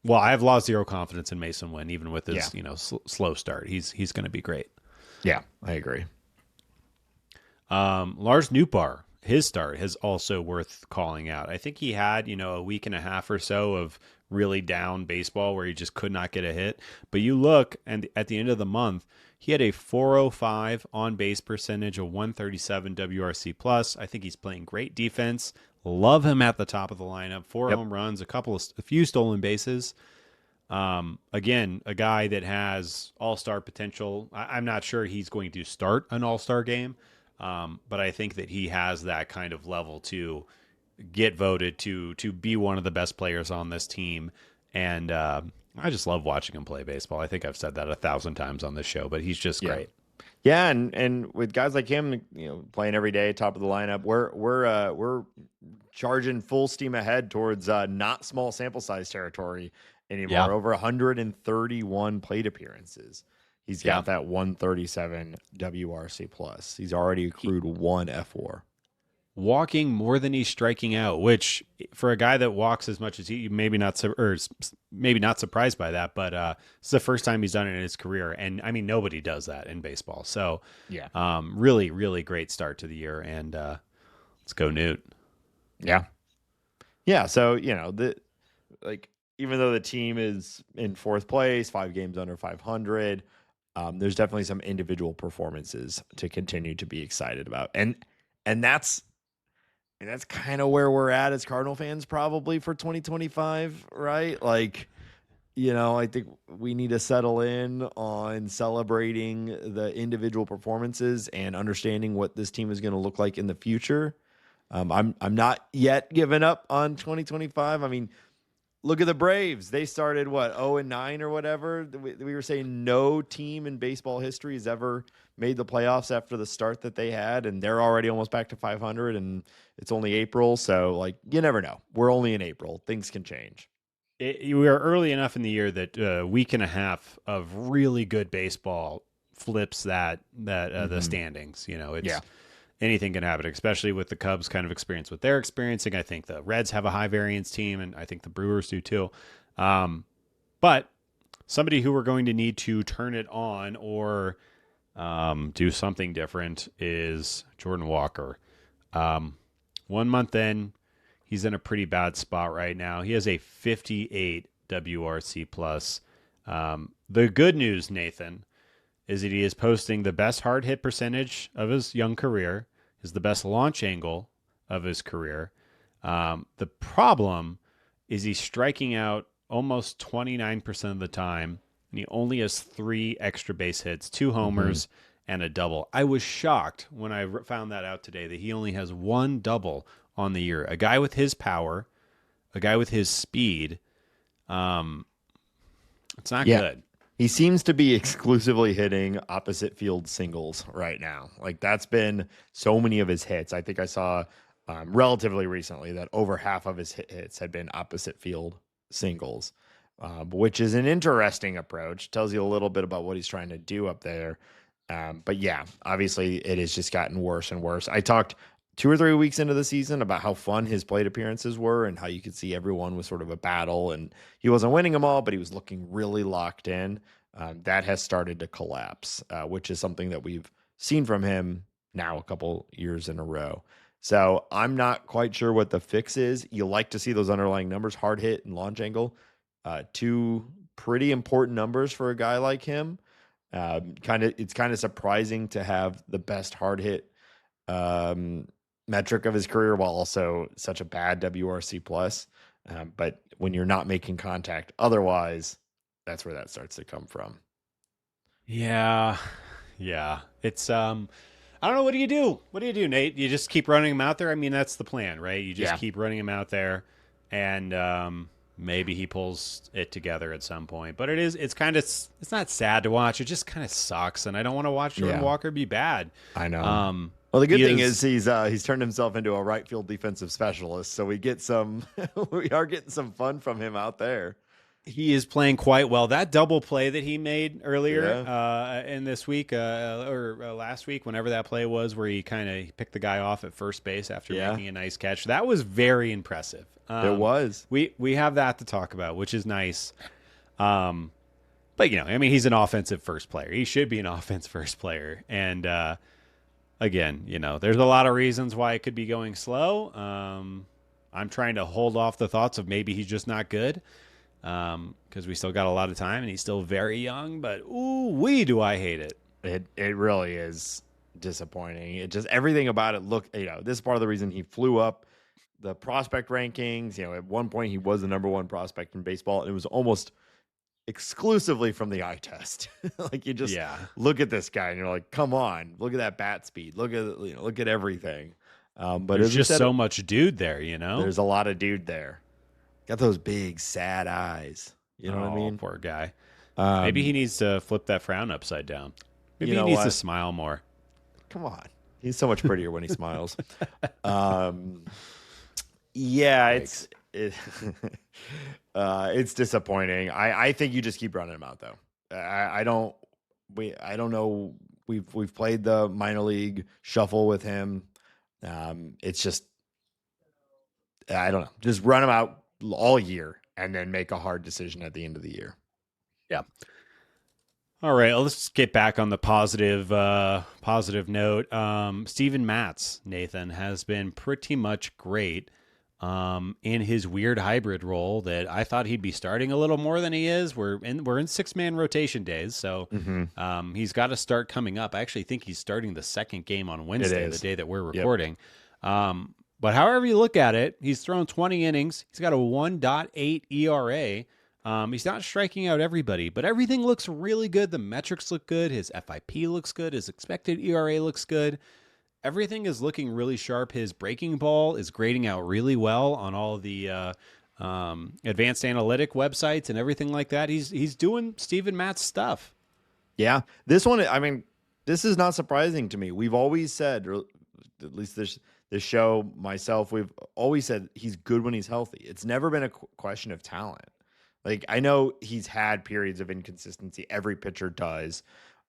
S2: have lost zero confidence in Mason Wynn, even with his slow start. He's going to be great.
S1: Yeah, I agree.
S2: Lars Nootbaar, his start is also worth calling out. I think he had a week and a half or so of really down baseball where he just could not get a hit. But you look, and at the end of the month, he had a 405 on base percentage, a 137 WRC plus. I think he's playing great defense. Love him at the top of the lineup. 4 home runs, a few stolen bases. Again, a guy that has all-star potential. I'm not sure he's going to start an all-star game, but I think that he has that kind of level to get voted to be one of the best players on this team. And I just love watching him play baseball. I think I've said that 1,000 times on this show, but he's just great.
S1: Yeah, and with guys like him, playing every day, top of the lineup, we're charging full steam ahead towards not small sample size territory anymore.
S2: Yeah.
S1: Over 131 plate appearances. He's got that 137 WRC plus. He's already accrued 1 F4.
S2: Walking more than he's striking out, which for a guy that walks as much as he, maybe not surprised by that, but it's the first time he's done it in his career. And I mean, nobody does that in baseball. So really, really great start to the year. And let's go Newt.
S1: Yeah. Yeah. So, even though the team is in 4th place, 5 games under 500, there's definitely some individual performances to continue to be excited about. And that's kind of where we're at as Cardinal fans probably for 2025, right? Like, I think we need to settle in on celebrating the individual performances and understanding what this team is going to look like in the future. I'm not yet giving up on 2025. I mean, look at the Braves. They started 0-9 or whatever. We were saying no team in baseball history has ever made the playoffs after the start that they had, and they're already almost back to 500, and it's only April, so you never know. We're only in April. Things can change.
S2: We are early enough in the year that a week and a half of really good baseball flips the standings. Anything can happen, especially with the Cubs kind of experience what they're experiencing. I think the Reds have a high variance team, and I think the Brewers do too. But somebody who we're going to need to turn it on or do something different is Jordan Walker. 1 month in, he's in a pretty bad spot right now. He has a 58 WRC plus. The good news, Nathan, is that he is posting the best hard hit percentage of his young career, is the best launch angle of his career. The problem is he's striking out almost 29% of the time, and he only has 3 extra base hits, 2 homers, and a double. I was shocked when I found that out today that he only has 1 double on the year. A guy with his power, a guy with his speed, it's not good.
S1: He seems to be exclusively hitting opposite field singles right now. That's been so many of his hits. I think I saw relatively recently that over half of his hits had been opposite field singles, which is an interesting approach. Tells you a little bit about what he's trying to do up there. But yeah, obviously it has just gotten worse and worse. I talked 2 or 3 weeks into the season about how fun his plate appearances were and how you could see everyone was sort of a battle, and he wasn't winning them all, but he was looking really locked in. That has started to collapse, which is something that we've seen from him now a couple years in a row. So I'm not quite sure what the fix is. You like to see those underlying numbers, hard hit and launch angle, 2 pretty important numbers for a guy like him. It's kind of surprising to have the best hard hit metric of his career while also such a bad WRC plus. But when you're not making contact otherwise, that's where that starts to come from.
S2: Yeah. It's I don't know. What do you do? What do you do, Nate? You just keep running him out there. I mean, that's the plan, right? You just keep running him out there, and maybe he pulls it together at some point. But it's not sad to watch. It just kind of sucks, and I don't want to watch Jordan Walker be bad.
S1: I know. Well, the good thing is he's turned himself into a right field defensive specialist, so we are getting some fun from him out there.
S2: He is playing quite well. That double play that he made earlier in this week or last week, whenever that play was, where he kind of picked the guy off at first base after making a nice catch, that was very impressive.
S1: It was.
S2: We have that to talk about, which is nice. But he's an offensive first player. He should be an offense first player, and again, there's a lot of reasons why it could be going slow. I'm trying to hold off the thoughts of maybe he's just not good. because we still got a lot of time and he's still very young. But do I hate it.
S1: It really is disappointing. It just everything about it. Look, this is part of the reason he flew up the prospect rankings. At one point he was the number one prospect in baseball, and it was almost exclusively from the eye test. Like you just look at this guy and you're like, come on, look at that bat speed, look at everything. But
S2: there's just so much dude there,
S1: There's a lot of dude there. Got those big sad eyes. You know what I mean?
S2: Poor guy. Maybe he needs to flip that frown upside down. Maybe he needs to smile more.
S1: Come on. He's so much prettier when he smiles. Yeah, it's disappointing. I think you just keep running him out though. I don't know. We've played the minor league shuffle with him. It's just I don't know. Just run him out all year and then make a hard decision at the end of the year.
S2: Yeah. All right, let's get back on the positive note. Steven Matz, Nathan, has been pretty much great in his weird hybrid role that I thought he'd be starting a little more than he is. We're in 6-man rotation days, so he's got a start coming up. I actually think he's starting the second game on Wednesday, the day that we're recording. Yep. But however you look at it, he's thrown 20 innings. He's got a 1.8 ERA. He's not striking out everybody, but everything looks really good. The metrics look good. His FIP looks good. His expected ERA looks good. Everything is looking really sharp. His breaking ball is grading out really well on all of the advanced analytic websites and everything like that. He's doing Steven Matz stuff.
S1: Yeah, this one, I mean, this is not surprising to me. We've always said, or at least this show, myself, we've always said he's good when he's healthy. It's never been a question of talent. Like, I know he's had periods of inconsistency. Every pitcher does.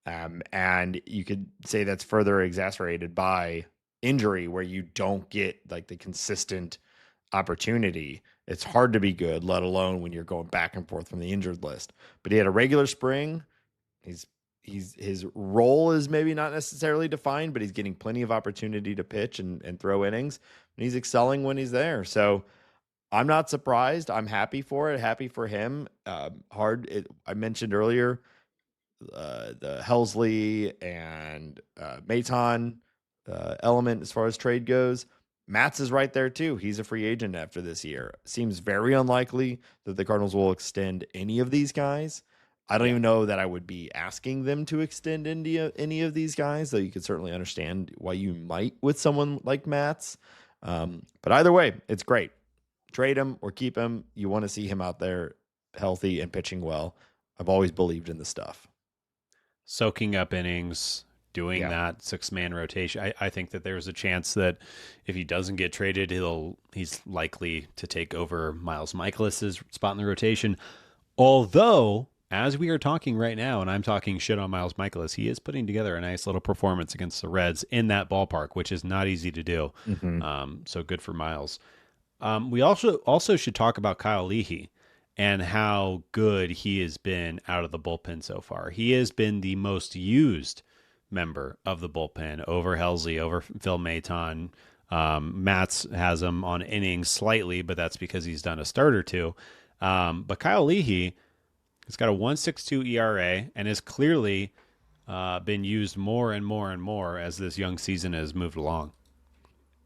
S1: And you could say that's further exacerbated by injury where you don't get like the consistent opportunity. It's hard to be good, let alone when you're going back and forth from the injured list. But he had a regular spring. His role is maybe not necessarily defined, but he's getting plenty of opportunity to pitch and throw innings. And he's excelling when he's there. So I'm not surprised. I'm happy for it. Happy for him. I mentioned earlier the Helsley and Maton element as far as trade goes. Matz is right there too. He's a free agent after this year. Seems very unlikely that the Cardinals will extend any of these guys. I don't even know that I would be asking them to extend any of these guys, though you could certainly understand why you might with someone like Matz. But either way, it's great. Trade him or keep him. You want to see him out there healthy and pitching well. I've always believed in the stuff.
S2: Soaking up innings, doing that 6-man rotation. I think that there's a chance that if he doesn't get traded, he's likely to take over Miles Michaelis' spot in the rotation. Although, as we are talking right now, and I'm talking shit on Miles Michaelis, he is putting together a nice little performance against the Reds in that ballpark, which is not easy to do. So good for Miles. We also should talk about Kyle Leahy and how good he has been out of the bullpen so far. He has been the most used member of the bullpen over Helsley, over Phil Maton. Matz has him on innings slightly, but that's because he's done a start or two. But Kyle Leahy has got a 1.62 ERA and has clearly been used more and more and more as this young season has moved along.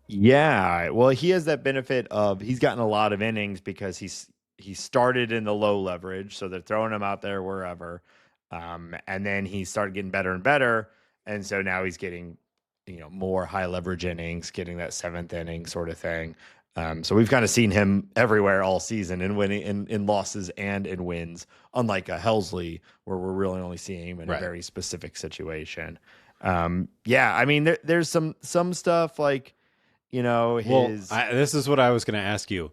S1: Yeah, well, he has that benefit of he's gotten a lot of innings because he started in the low leverage, so they're throwing him out there wherever, and then he started getting better and better, and so now he's getting more high leverage innings, getting that 7th inning sort of thing. So we've kind of seen him everywhere all season in winning in losses and in wins, unlike a Helsley where we're really only seeing him in a very specific situation. Yeah, I mean there's some stuff like.
S2: This is what I was going to ask you.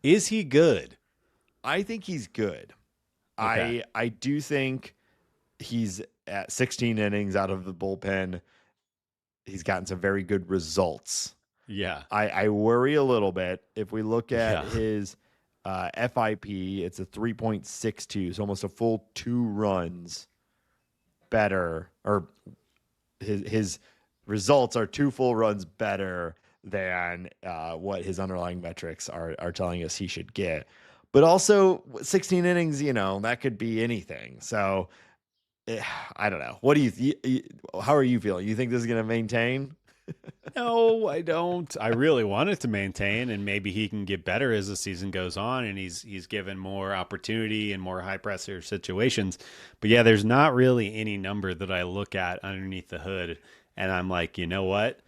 S2: Is he good?
S1: I think he's good.
S2: Okay.
S1: I do think he's at 16 innings out of the bullpen. He's gotten some very good results.
S2: Yeah.
S1: I worry a little bit. If we look at his FIP, it's a 3.62, so almost a full 2 runs better, or his results are 2 full runs better than what his underlying metrics are telling us he should get. but also 16 innings, that could be anything. So I don't know. What do how are you feeling? You think this is going to maintain?
S2: No, I don't. I really want it to maintain, and maybe he can get better as the season goes on, and he's given more opportunity and more high pressure situations. But yeah, there's not really any number that I look at underneath the hood, and I'm like, you know what?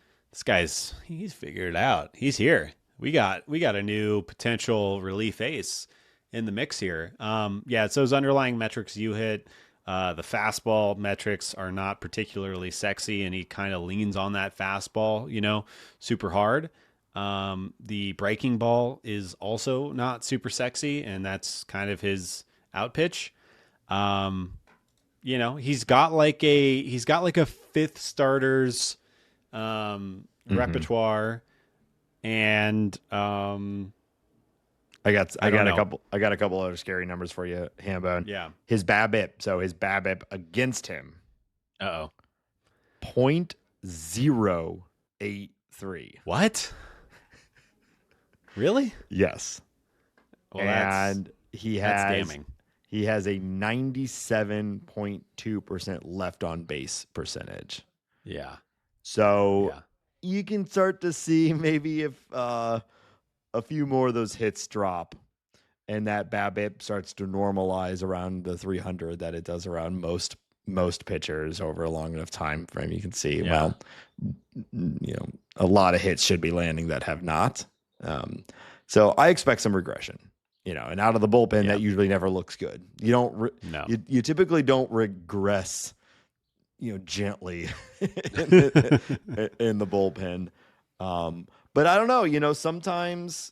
S2: He's figured it out. He's here. We got a new potential relief ace in the mix here. Yeah, it's those underlying metrics you hit. The fastball metrics are not particularly sexy, and he kind of leans on that fastball, super hard. The breaking ball is also not super sexy, and that's kind of his out pitch. He's got like a fifth starters repertoire, and
S1: I got
S2: I don't
S1: a
S2: know.
S1: couple other scary numbers for you, Hambone.
S2: Yeah.
S1: His BABIP. So his BABIP against him,
S2: Uh-oh.
S1: 0.083.
S2: What? Really?
S1: Yes.
S2: Well,
S1: and
S2: that's damning.
S1: He has a 97.2% left on base percentage.
S2: Yeah.
S1: So you can start to see maybe if a few more of those hits drop and that BABIP starts to normalize around the 300 that it does around most pitchers over a long enough time frame. You can see, well, a lot of hits should be landing that have not. So I expect some regression, and out of the bullpen, that usually never looks good. You don't, you typically don't regress, gently in the bullpen. But I don't know, sometimes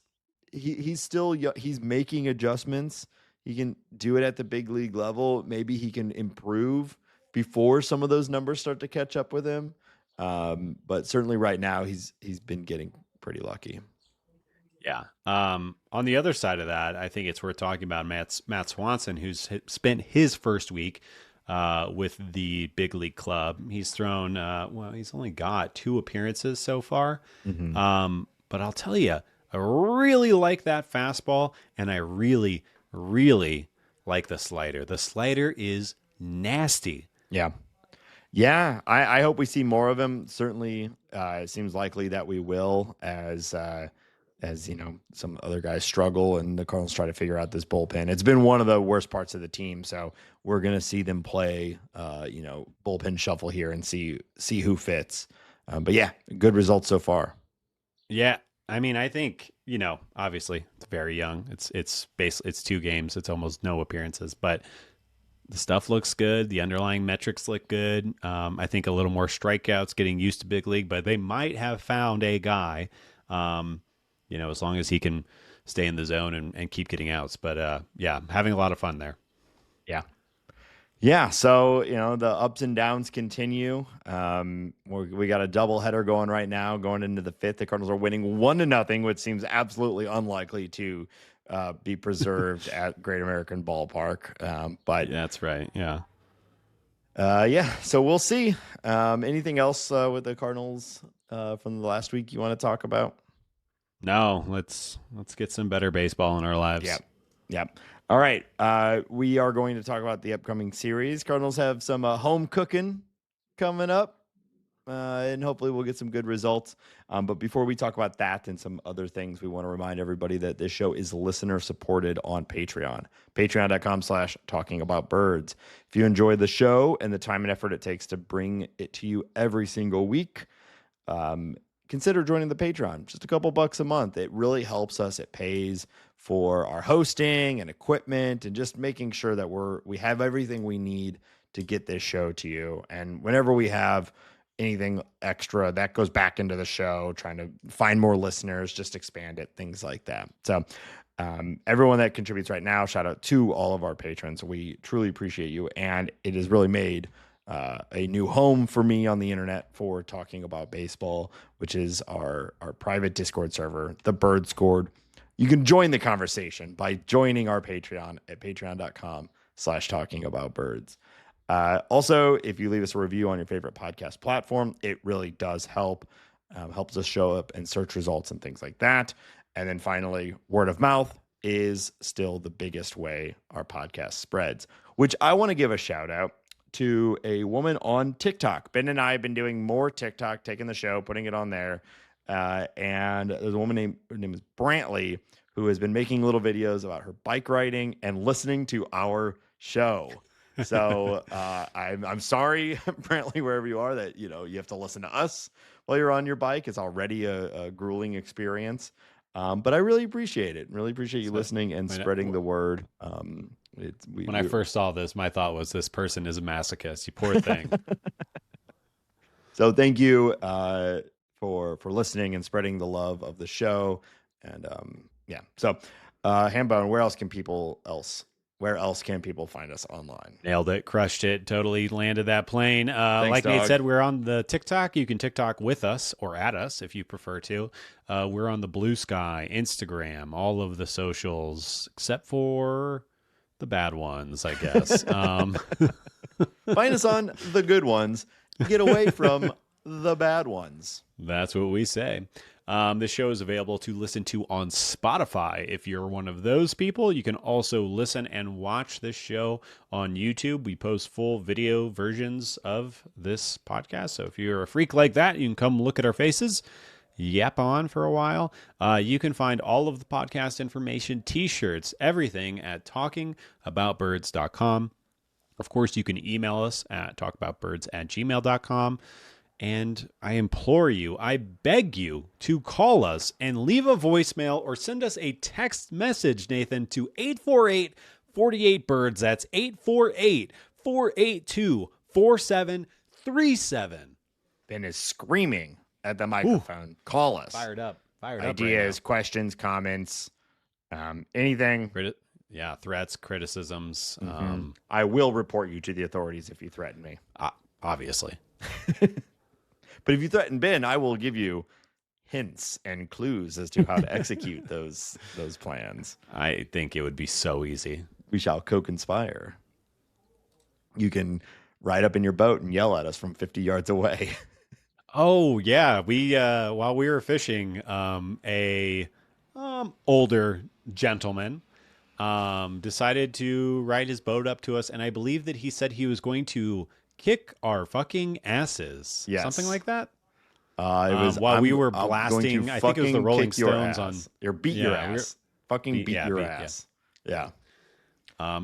S1: he's making adjustments. He can do it at the big league level. Maybe he can improve before some of those numbers start to catch up with him. But certainly right now he's been getting pretty lucky.
S2: Yeah. On the other side of that, I think it's worth talking about Matt Swanson, who's spent his first week with the big league club. He's thrown, he's only got 2 appearances so far.
S1: Mm-hmm.
S2: But I'll tell you, I really like that fastball, and I really, really like the slider. The slider is nasty.
S1: Yeah. Yeah, I hope we see more of him. Certainly, it seems likely that we will, as some other guys struggle and the Cardinals try to figure out this bullpen. It's been one of the worst parts of the team, so we're gonna see them play, bullpen shuffle here and see who fits. But yeah, good results so far.
S2: Yeah, I mean, I think obviously it's very young. It's basically it's 2 games. It's almost no appearances, but the stuff looks good. The underlying metrics look good. I think a little more strikeouts, getting used to big league, but they might have found a guy, as long as he can stay in the zone and keep getting outs. But having a lot of fun there.
S1: Yeah. Yeah. So, the ups and downs continue. We got a doubleheader going right now, going into the 5th. The Cardinals are winning 1-0, which seems absolutely unlikely to be preserved at Great American Ballpark. But
S2: that's right. Yeah.
S1: So we'll see. Anything else with the Cardinals from the last week you want to talk about?
S2: No, let's get some better baseball in our lives.
S1: Yep. All right. We are going to talk about the upcoming series. Cardinals have some home cooking coming up. And hopefully we'll get some good results. But before we talk about that and some other things, we want to remind everybody that this show is listener supported on Patreon. Patreon.com/talkingaboutbirds. If you enjoy the show and the time and effort it takes to bring it to you every single week, consider joining the Patreon. Just a couple bucks a month. It really helps us. It pays for our hosting and equipment and just making sure that we have everything we need to get this show to you. And whenever we have anything extra, that goes back into the show, trying to find more listeners, just expand it, things like that. So everyone that contributes right now, shout out to all of our patrons. We truly appreciate you. And it has really made a new home for me on the internet for talking about baseball, which is our private Discord server, the Bird Scored. You can join the conversation by joining our Patreon at patreon.com/talkingaboutbirds. Also, if you leave us a review on your favorite podcast platform, it really does help. Helps us show up in search results and things like that. And then finally, word of mouth. is still the biggest way our podcast spreads, which I want to give a shout out to a woman on TikTok. Ben and I have been doing more TikTok, taking the show, putting it on there. And there's a woman her name is Brantley, who has been making little videos about her bike riding and listening to our show. So I'm sorry, Brantley, wherever you are, that you have to listen to us while you're on your bike. It's already a grueling experience. But I really appreciate it. Really appreciate you listening and spreading the word.
S2: When I first saw this, my thought was, this person is a masochist. You poor thing.
S1: So thank you for listening and spreading the love of the show. And so Hambone, where else can people find us online?
S2: Nailed it. Crushed it. Totally landed that plane.
S1: Thanks,
S2: like
S1: dog.
S2: Nate said, we're on the TikTok. You can TikTok with us or at us if you prefer to. We're on the Blue Sky, Instagram, all of the socials, except for the bad ones, I guess.
S1: Find us on the good ones. Get away from the bad ones.
S2: That's what we say. This show is available to listen to on Spotify. If you're one of those people, you can also listen and watch this show on YouTube. We post full video versions of this podcast. So if you're a freak like that, you can come look at our faces, yap on for a while. You can find all of the podcast information, t-shirts, everything at talkingaboutbirds.com. Of course, you can email us at talkaboutbirds@gmail.com. And I implore you, I beg you to call us and leave a voicemail or send us a text message, Nathan, to 848-48-BIRDS. That's 848-482-4737.
S1: Ben is screaming at the microphone. Ooh. Call us.
S2: Fired up.
S1: Ideas,
S2: right
S1: questions, comments, anything.
S2: Threats, criticisms.
S1: Mm-hmm. I will report you to the authorities if you threaten me.
S2: Obviously.
S1: But if you threaten Ben, I will give you hints and clues as to how to execute those plans.
S2: I think it would be so easy.
S1: We shall co-conspire. You can ride up in your boat and yell at us from 50 yards away.
S2: Oh yeah, we while we were fishing, a older gentleman decided to ride his boat up to us, and I believe that he said he was going to kick our fucking asses.
S1: Yes.
S2: Something like that.
S1: It was
S2: while we were blasting. I think it was the Rolling Stones on.
S1: Or beat your ass. Fucking beat your ass. Yeah.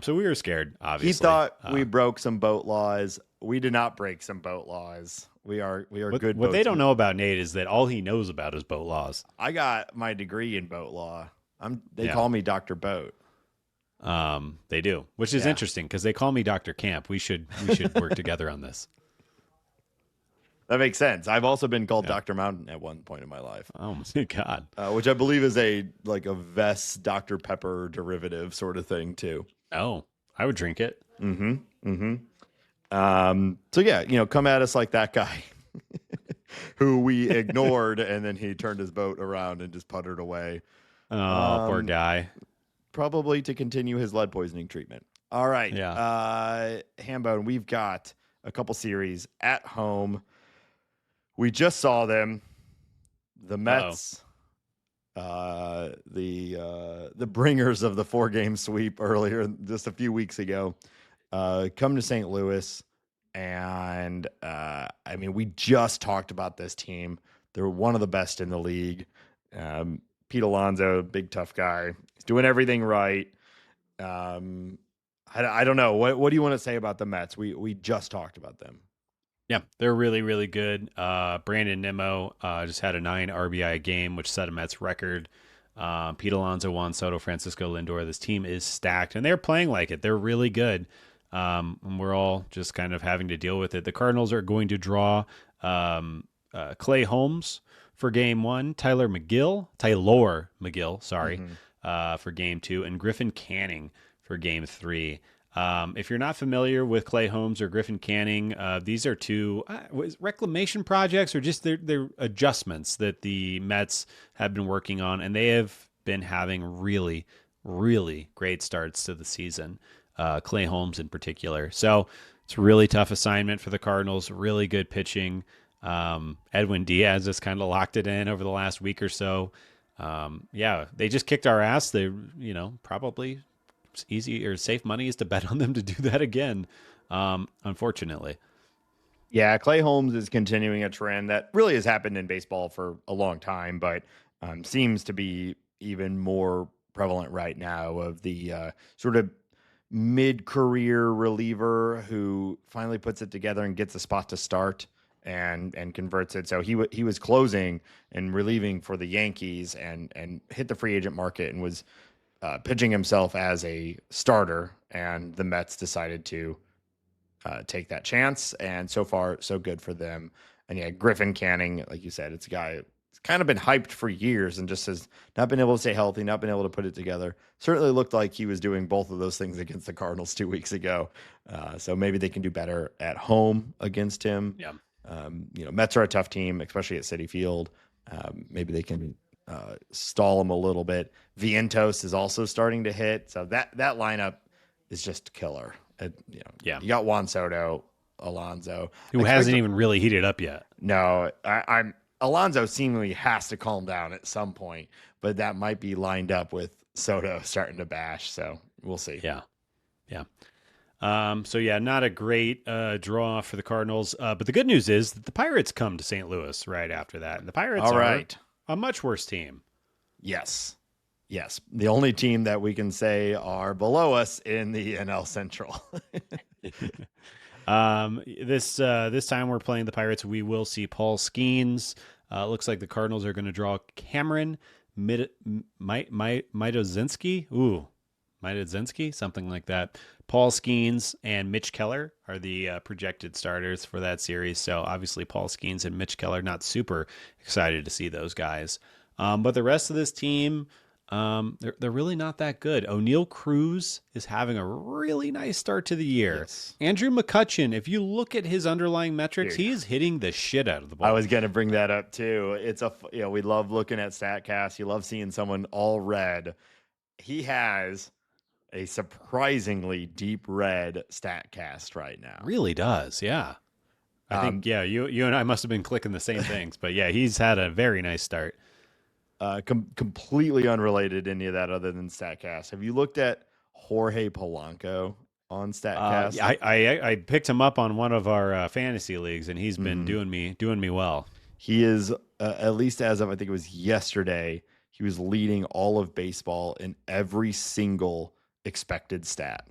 S2: So we were scared. Obviously,
S1: he thought we broke some boat laws. We did not break some boat laws. We are good.
S2: What they don't know about Nate is that all he knows about is boat laws.
S1: I got my degree in boat law. They call me Dr. Boat.
S2: They do, which is interesting because they call me Dr. Camp. We should work together on this.
S1: That makes sense. I've also been called Dr. Mountain at one point in my life.
S2: Oh my God.
S1: Which I believe is a Vess Dr. Pepper derivative sort of thing too.
S2: Oh, I would drink it.
S1: Mm-hmm. Mm-hmm. So yeah, come at us like that guy who we ignored, and then he turned his boat around and just puttered away.
S2: Oh, poor guy.
S1: Probably to continue his lead poisoning treatment. All right.
S2: Yeah.
S1: Hambone, we've got a couple series at home. We just saw them. The Mets, the bringers of the 4-game sweep earlier, just a few weeks ago, come to St. Louis. And we just talked about this team. They're one of the best in the league. Pete Alonso, big tough guy. He's doing everything right. I don't know. What do you want to say about the Mets? We just talked about them.
S2: Yeah, they're really, really good. Brandon Nimmo just had a 9 RBI game, which set a Mets record. Pete Alonso, Juan Soto, Francisco Lindor. This team is stacked, and they're playing like it. They're really good. And we're all just kind of having to deal with it. The Cardinals are going to draw Clay Holmes for game 1, Tyler McGill, for game 2, and Griffin Canning for game 3. If you're not familiar with Clay Holmes or Griffin Canning, these are two reclamation projects or just they're adjustments that the Mets have been working on, and they have been having really, really great starts to the season. Clay Holmes in particular. So it's a really tough assignment for the Cardinals, really good pitching. Edwin Diaz has kind of locked it in over the last week or so. Yeah, they just kicked our ass. They, probably easy or safe money is to bet on them to do that again. Unfortunately.
S1: Yeah, Clay Holmes is continuing a trend that really has happened in baseball for a long time, but seems to be even more prevalent right now of the sort of mid-career reliever who finally puts it together and gets a spot to start and converts it. So he was closing and relieving for the Yankees and hit the free agent market and was pitching himself as a starter, and the Mets decided to take that chance. And so far, so good for them. And yeah, Griffin Canning, like you said, it's a guy that's kind of been hyped for years and just has not been able to stay healthy, not been able to put it together. Certainly looked like he was doing both of those things against the Cardinals 2 weeks ago. So maybe they can do better at home against him.
S2: Yeah.
S1: Mets are a tough team, especially at Citi Field. Maybe they can stall him a little bit. Vientos is also starting to hit. So that lineup is just killer.
S2: Yeah.
S1: You got Juan Soto, Alonso,
S2: who hasn't even really heated up yet.
S1: No, I'm Alonso seemingly has to calm down at some point, but that might be lined up with Soto starting to bash. So we'll see.
S2: Yeah. So yeah, not a great draw for the Cardinals. But the good news is that the Pirates come to St. Louis right after that, and the Pirates are a much worse team.
S1: Yes. The only team that we can say are below us in the NL Central.
S2: This time we're playing the Pirates. We will see Paul Skeens. Looks like the Cardinals are going to draw Cameron Mitozinski, something like that. Paul Skeens and Mitch Keller are the projected starters for that series. So obviously Paul Skeens and Mitch Keller, not super excited to see those guys. But the rest of this team, they're really not that good. O'Neal Cruz is having a really nice start to the year.
S1: Yes.
S2: Andrew McCutchen, if you look at his underlying metrics, he is hitting the shit out of the ball.
S1: I was going to bring that up too. We love looking at StatCast. You love seeing someone all red. He has a surprisingly deep red StatCast right now.
S2: Really does, yeah. I think you and I must have been clicking the same things, but yeah, he's had a very nice start.
S1: Completely unrelated to any of that other than StatCast. Have you looked at Jorge Polanco on StatCast?
S2: I picked him up on one of our fantasy leagues, and he's been doing me well.
S1: He is, at least as of I think it was yesterday, he was leading all of baseball in every single expected stat.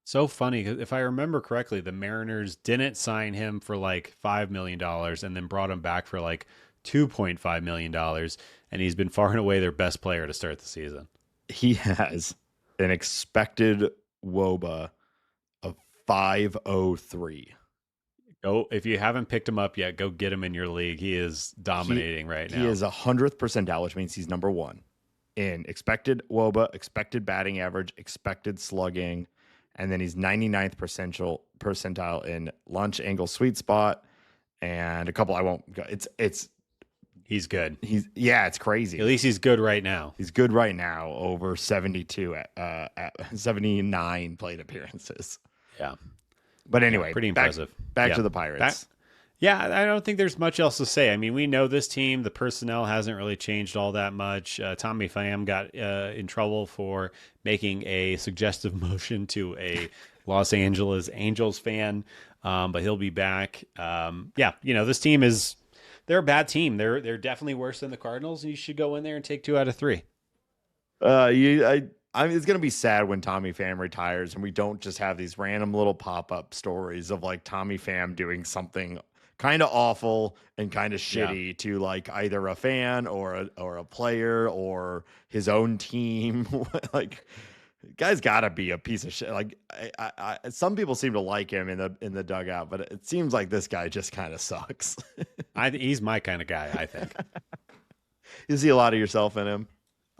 S2: So funny, because if I remember correctly, the Mariners didn't sign him for like $5 million and then brought him back for like $2.5 million, and he's been far and away their best player to start the season.
S1: He has an expected WOBA of 503.
S2: Go, if you haven't picked him up yet, go get him in your league. He is dominating right now.
S1: He is 100th percentile, which means he's number one in expected WOBA, expected batting average, expected slugging, and then he's 99th percentile in launch angle sweet spot, and a couple I won't go.
S2: He's good.
S1: It's crazy.
S2: At least he's good right now.
S1: He's good right now, over 72 at 79 plate appearances.
S2: Yeah.
S1: But anyway,
S2: pretty impressive.
S1: Back to the Pirates.
S2: I don't think there's much else to say. I mean, we know this team. The personnel hasn't really changed all that much. Tommy Pham got in trouble for making a suggestive motion to a Los Angeles Angels fan, but he'll be back. This team is... They're a bad team. They're definitely worse than the Cardinals, and you should go in there and take 2 out of 3.
S1: It's going to be sad when Tommy Pham retires and we don't just have these random little pop-up stories of like Tommy Pham doing something kind of awful and kind of shitty to like either a fan or a player or his own team. Like, guy's got to be a piece of shit. Like, some people seem to like him in the dugout, but it seems like this guy just kind of sucks.
S2: He's my kind of guy, I think.
S1: You see a lot of yourself in him.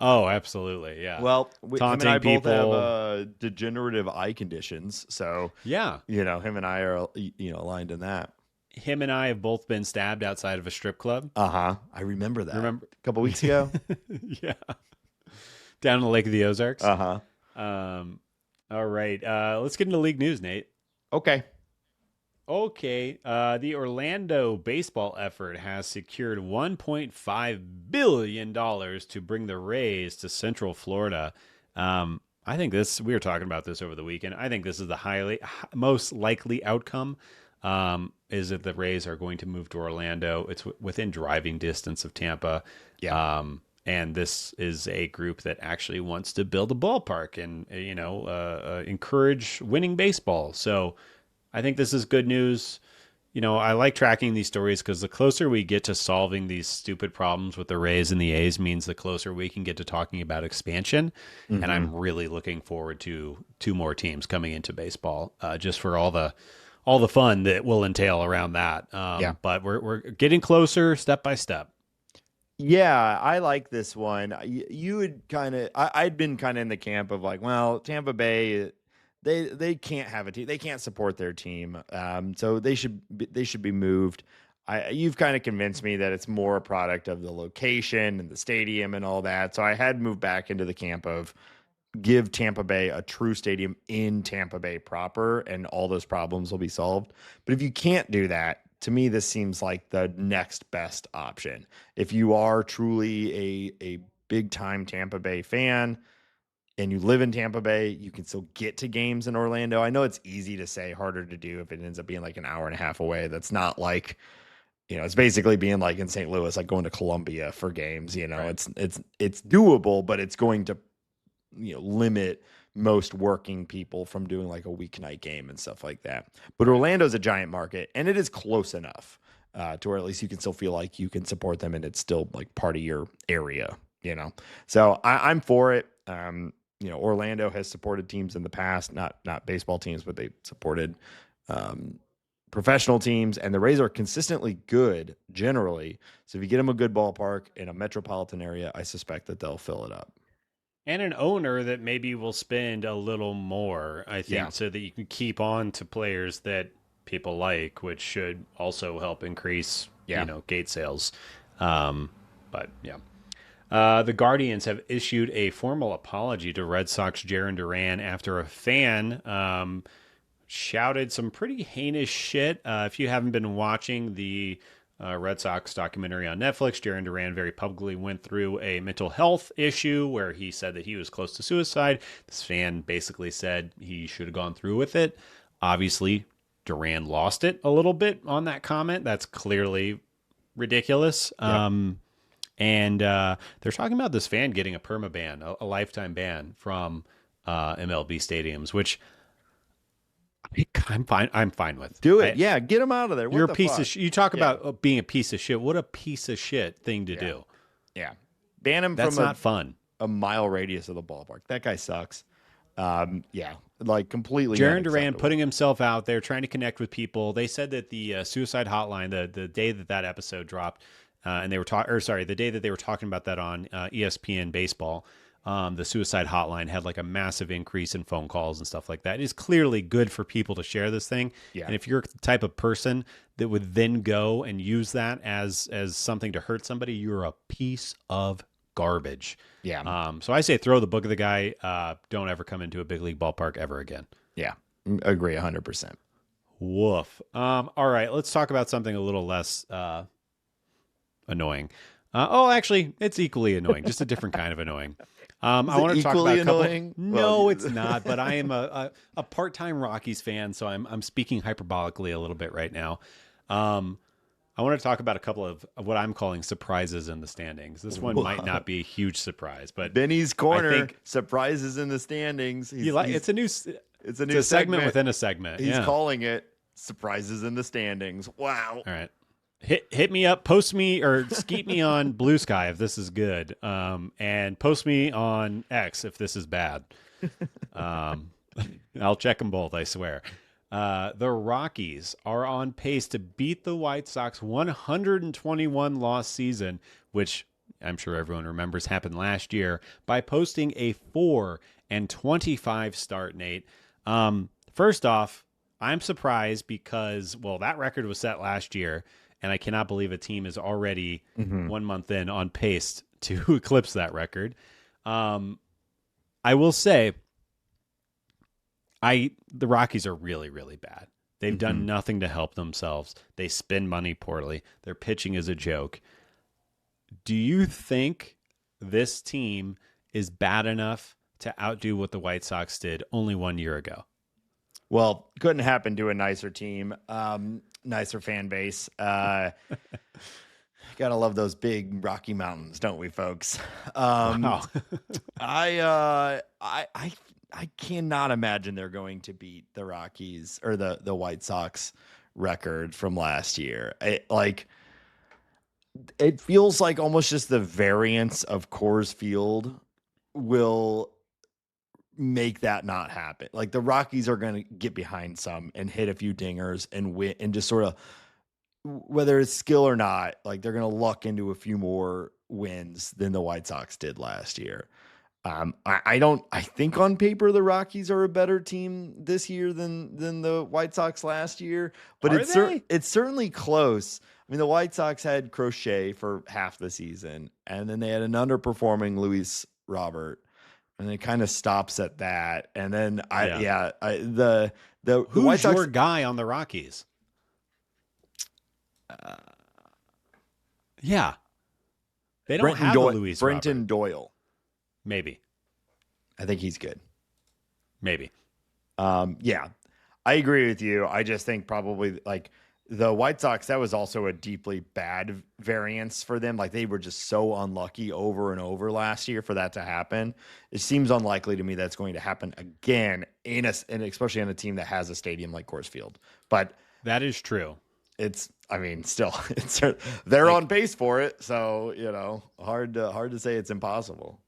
S2: Oh, absolutely, yeah.
S1: Well, him and I both
S2: people
S1: have degenerative eye conditions, so
S2: yeah,
S1: him and I are aligned in that.
S2: Him and I have both been stabbed outside of a strip club.
S1: I remember that. A couple weeks ago.
S2: Yeah, down in the Lake of the Ozarks.
S1: All
S2: right, let's get into league news, Nate.
S1: Okay.
S2: Okay, the Orlando baseball effort has secured $1.5 billion to bring the Rays to Central Florida. I think we were talking about this over the weekend. I think this is the most likely outcome, is that the Rays are going to move to Orlando. It's within driving distance of Tampa.
S1: Yeah.
S2: And this is a group that actually wants to build a ballpark and, encourage winning baseball. So I think this is good news. I like tracking these stories because the closer we get to solving these stupid problems with the Rays and the A's means the closer we can get to talking about expansion. Mm-hmm. And I'm really looking forward to 2 more teams coming into baseball, just for all the fun that will entail around that. But we're getting closer step by step.
S1: Yeah, I like this one. You would I'd been kind of in the camp of like, well, Tampa Bay, they can't have a team. They can't support their team. So they should be moved. You've kind of convinced me that it's more a product of the location and the stadium and all that. So I had moved back into the camp of give Tampa Bay a true stadium in Tampa Bay proper, and all those problems will be solved. But if you can't do that, to me, this seems like the next best option. If you are truly a big time Tampa Bay fan and you live in Tampa Bay, you can still get to games in Orlando. I know it's easy to say, harder to do if it ends up being like an hour and a half away. That's not like, it's basically being like in St. Louis, like going to Columbia for games. Right. It's doable, but it's going to limit most working people from doing like a weeknight game and stuff like that. But Orlando's a giant market, and it is close enough to where at least you can still feel like you can support them, and it's still like part of your area, So I'm for it. Orlando has supported teams in the past, not baseball teams, but they supported professional teams, and the Rays are consistently good generally. So if you get them a good ballpark in a metropolitan area, I suspect that they'll fill it up.
S2: And an owner that maybe will spend a little more, I think, so that you can keep on to players that people like, which should also help increase, gate sales. But yeah. The Guardians have issued a formal apology to Red Sox Jarren Duran after a fan shouted some pretty heinous shit. If you haven't been watching the Red Sox documentary on Netflix, Jarren Duran very publicly went through a mental health issue where he said that he was close to suicide. This fan basically said he should have gone through with it. Obviously, Duran lost it a little bit on that comment. That's clearly ridiculous. Yep. And they're talking about this fan getting a perma ban, a lifetime ban from MLB stadiums, which I'm fine with.
S1: Do it. Get him out of there.
S2: You're a piece of you talk about being a piece of shit. What a piece of shit thing to do.
S1: Yeah. Ban him
S2: That's
S1: from
S2: not fun.
S1: A mile radius of the ballpark. That guy sucks. Like completely.
S2: Jarren Duran putting himself out there, trying to connect with people. They said that the suicide hotline, the day that episode dropped, and they were the day that they were talking about that on ESPN baseball, the suicide hotline had like a massive increase in phone calls and stuff like that. It is clearly good for people to share this thing. Yeah. And if you're the type of person that would then go and use that as something to hurt somebody, you're a piece of garbage.
S1: Yeah.
S2: So I say throw the book of the guy. Don't ever come into a big league ballpark ever again.
S1: Yeah. Agree 100%.
S2: Woof. All right. Let's talk about something a little less annoying. Actually, it's equally annoying, just a different kind of annoying. I want to talk about a couple.
S1: Annoying?
S2: No, it's not. But I am a part-time Rockies fan, so I'm speaking hyperbolically a little bit right now. I want to talk about a couple of what I'm calling surprises in the standings. This one might not be a huge surprise, but
S1: Benny's Corner, surprises in the standings.
S2: It's a new segment within a segment.
S1: He's calling it surprises in the standings. Wow.
S2: All right. Hit me up, post me or skeet me on Blue Sky if this is good, and post me on X if this is bad. I'll check them both, I swear. The Rockies are on pace to beat the White Sox 121 loss season, which I'm sure everyone remembers happened last year, by posting a 4-25 start, Nate. First off, I'm surprised because, that record was set last year. And I cannot believe a team is already 1 month in on pace to eclipse that record. I will say, the Rockies are really, really bad. They've done nothing to help themselves. They spend money poorly. Their pitching is a joke. Do you think this team is bad enough to outdo what the White Sox did only 1 year ago?
S1: Well, couldn't happen to a nicer team, nicer fan base. Gotta love those big Rocky Mountains, don't we, folks?
S2: Wow.
S1: I cannot imagine they're going to beat the Rockies or the White Sox record from last year. It feels like almost just the variance of Coors Field will make that not happen. Like the Rockies are going to get behind some and hit a few dingers and win, and just sort of, whether it's skill or not, like they're going to luck into a few more wins than the White Sox did last year. I think on paper the Rockies are a better team this year than the White Sox last year, but it's certainly close. I mean, the White Sox had Crochet for half the season, and then they had an underperforming Luis Robert, and it kind of stops at that. And then the
S2: Who's
S1: White Sox,
S2: your guy on the Rockies? They don't have Luis
S1: Brenton
S2: Robert.
S1: Doyle.
S2: Maybe.
S1: I think he's good.
S2: Maybe.
S1: Yeah, I agree with you. I just think probably like the White Sox, that was also a deeply bad variance for them. Like they were just so unlucky over and over last year for that to happen. It seems unlikely to me that's going to happen again and especially on a team that has a stadium like Coors Field. But
S2: that is true.
S1: They're on pace for it. So, hard to say it's impossible.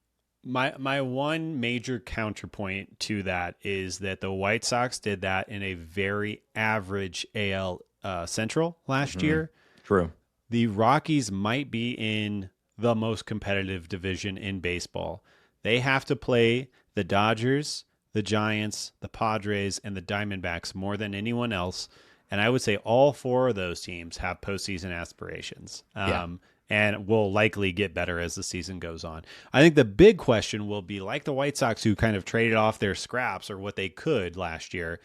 S2: My one major counterpoint to that is that the White Sox did that in a very average AL Central last year.
S1: True.
S2: The Rockies might be in the most competitive division in baseball. They have to play the Dodgers, the Giants, the Padres, and the Diamondbacks more than anyone else. And I would say all four of those teams have postseason aspirations. And will likely get better as the season goes on. I think the big question will be, like the White Sox, who kind of traded off their scraps or what they could last year,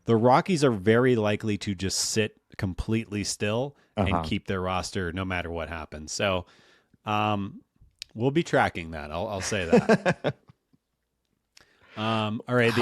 S2: the Rockies are very likely to just sit completely still and keep their roster no matter what happens. So we'll be tracking that. I'll say that. All right.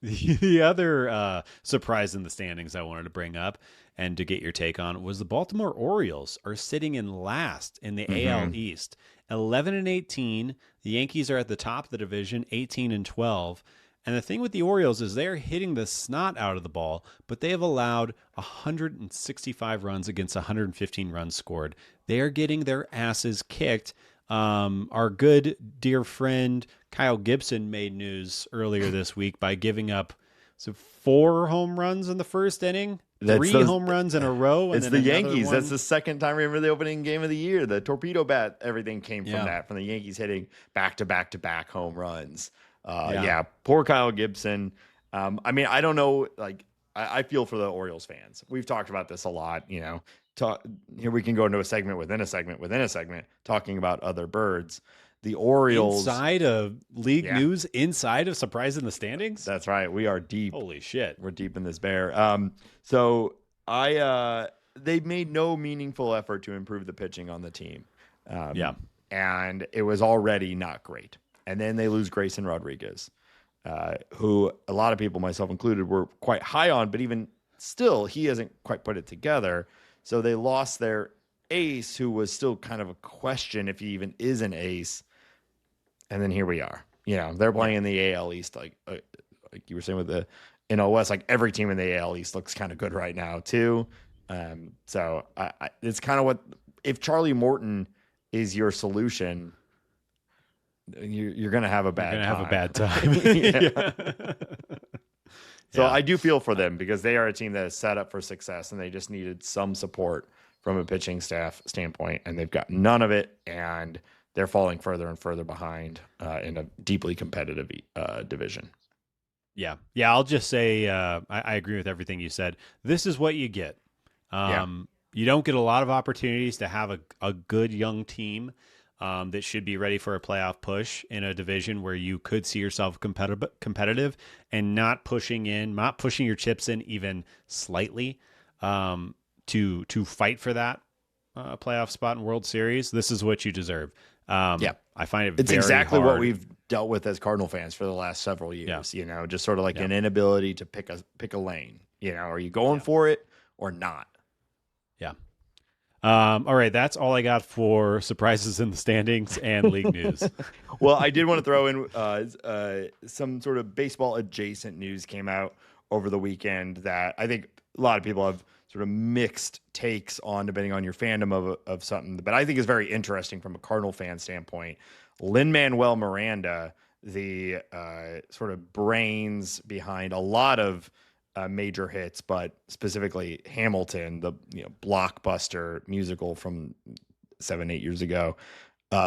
S2: The other surprise in the standings I wanted to bring up and to get your take on was the Baltimore Orioles are sitting in last in the AL East, 11-18. The Yankees are at the top of the division, 18-12. And the thing with the Orioles is they're hitting the snot out of the ball, but they have allowed 165 runs against 115 runs scored. They are getting their asses kicked. Our good dear friend Kyle Gibson made news earlier this week by giving up 4 home runs in the first inning. Three home runs in a row.
S1: And it's the Yankees. That's the second time. Remember the opening game of the year, the torpedo bat. Everything came from that, from the Yankees hitting back-to-back home runs. Poor Kyle Gibson. I don't know. Like, I feel for the Orioles fans. We've talked about this a lot. Here we can go into a segment within a segment within a segment talking about other birds. The Orioles
S2: inside of league news, inside of surprise in the standings.
S1: That's right. We are deep.
S2: Holy shit.
S1: We're deep in this bear. They made no meaningful effort to improve the pitching on the team. And it was already not great. And then they lose Grayson Rodriguez, who a lot of people, myself included, were quite high on, but even still, he hasn't quite put it together. So they lost their ace, who was still kind of a question if he even is an ace. And then here we are. They're playing in the AL East, like you were saying with the NL West. Like every team in the AL East looks kind of good right now too. So it's kind of what, if Charlie Morton is your solution, you're going to have a bad time. So I do feel for them because they are a team that is set up for success, and they just needed some support from a pitching staff standpoint, and they've got none of it, and they're falling further and further behind in a deeply competitive division.
S2: Yeah. I'll just say I agree with everything you said. This is what you get. You don't get a lot of opportunities to have a good young team. that should be ready for a playoff push in a division where you could see yourself competitive and not pushing your chips in even slightly to fight for that playoff spot in World Series. This is what you deserve. I find
S1: it's
S2: very
S1: exactly
S2: hard.
S1: what we've dealt with as Cardinal fans for the last several years. Just sort of like an inability to pick a lane. Are you going for it or not?
S2: Yeah. All right, that's all I got for surprises in the standings and league news.
S1: Well, I did want to throw in some sort of baseball adjacent news came out over the weekend that I think a lot of people have sort of mixed takes on, depending on your fandom of something, but I think is very interesting from a Cardinal fan standpoint. Lin-Manuel Miranda, the sort of brains behind a lot of major hits, but specifically Hamilton, the blockbuster musical from 7-8 years ago,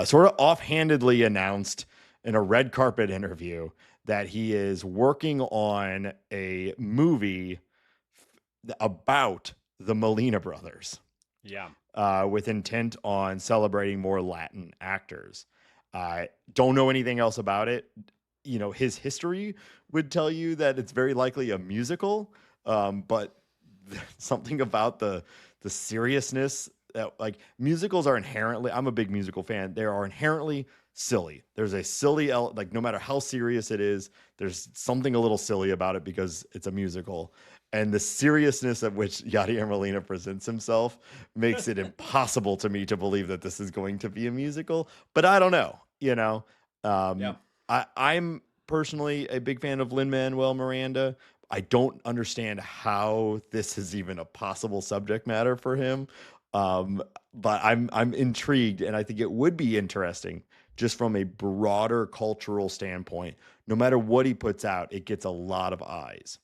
S1: sort of offhandedly announced in a red carpet interview that he is working on a movie about the Molina brothers.
S2: Yeah.
S1: With intent on celebrating more Latin actors. Don't know anything else about it. His history would tell you that it's very likely a musical, but something about the seriousness that, like, musicals are inherently, I'm a big musical fan, they are inherently silly. There's a silly, like, no matter how serious it is, there's something a little silly about it because it's a musical. And the seriousness at which Yadier Molina presents himself makes it impossible to me to believe that this is going to be a musical. But I don't know, I'm personally a big fan of Lin-Manuel Miranda. I don't understand how this is even a possible subject matter for him. But I'm intrigued, and I think it would be interesting just from a broader cultural standpoint. No matter what he puts out, it gets a lot of eyes.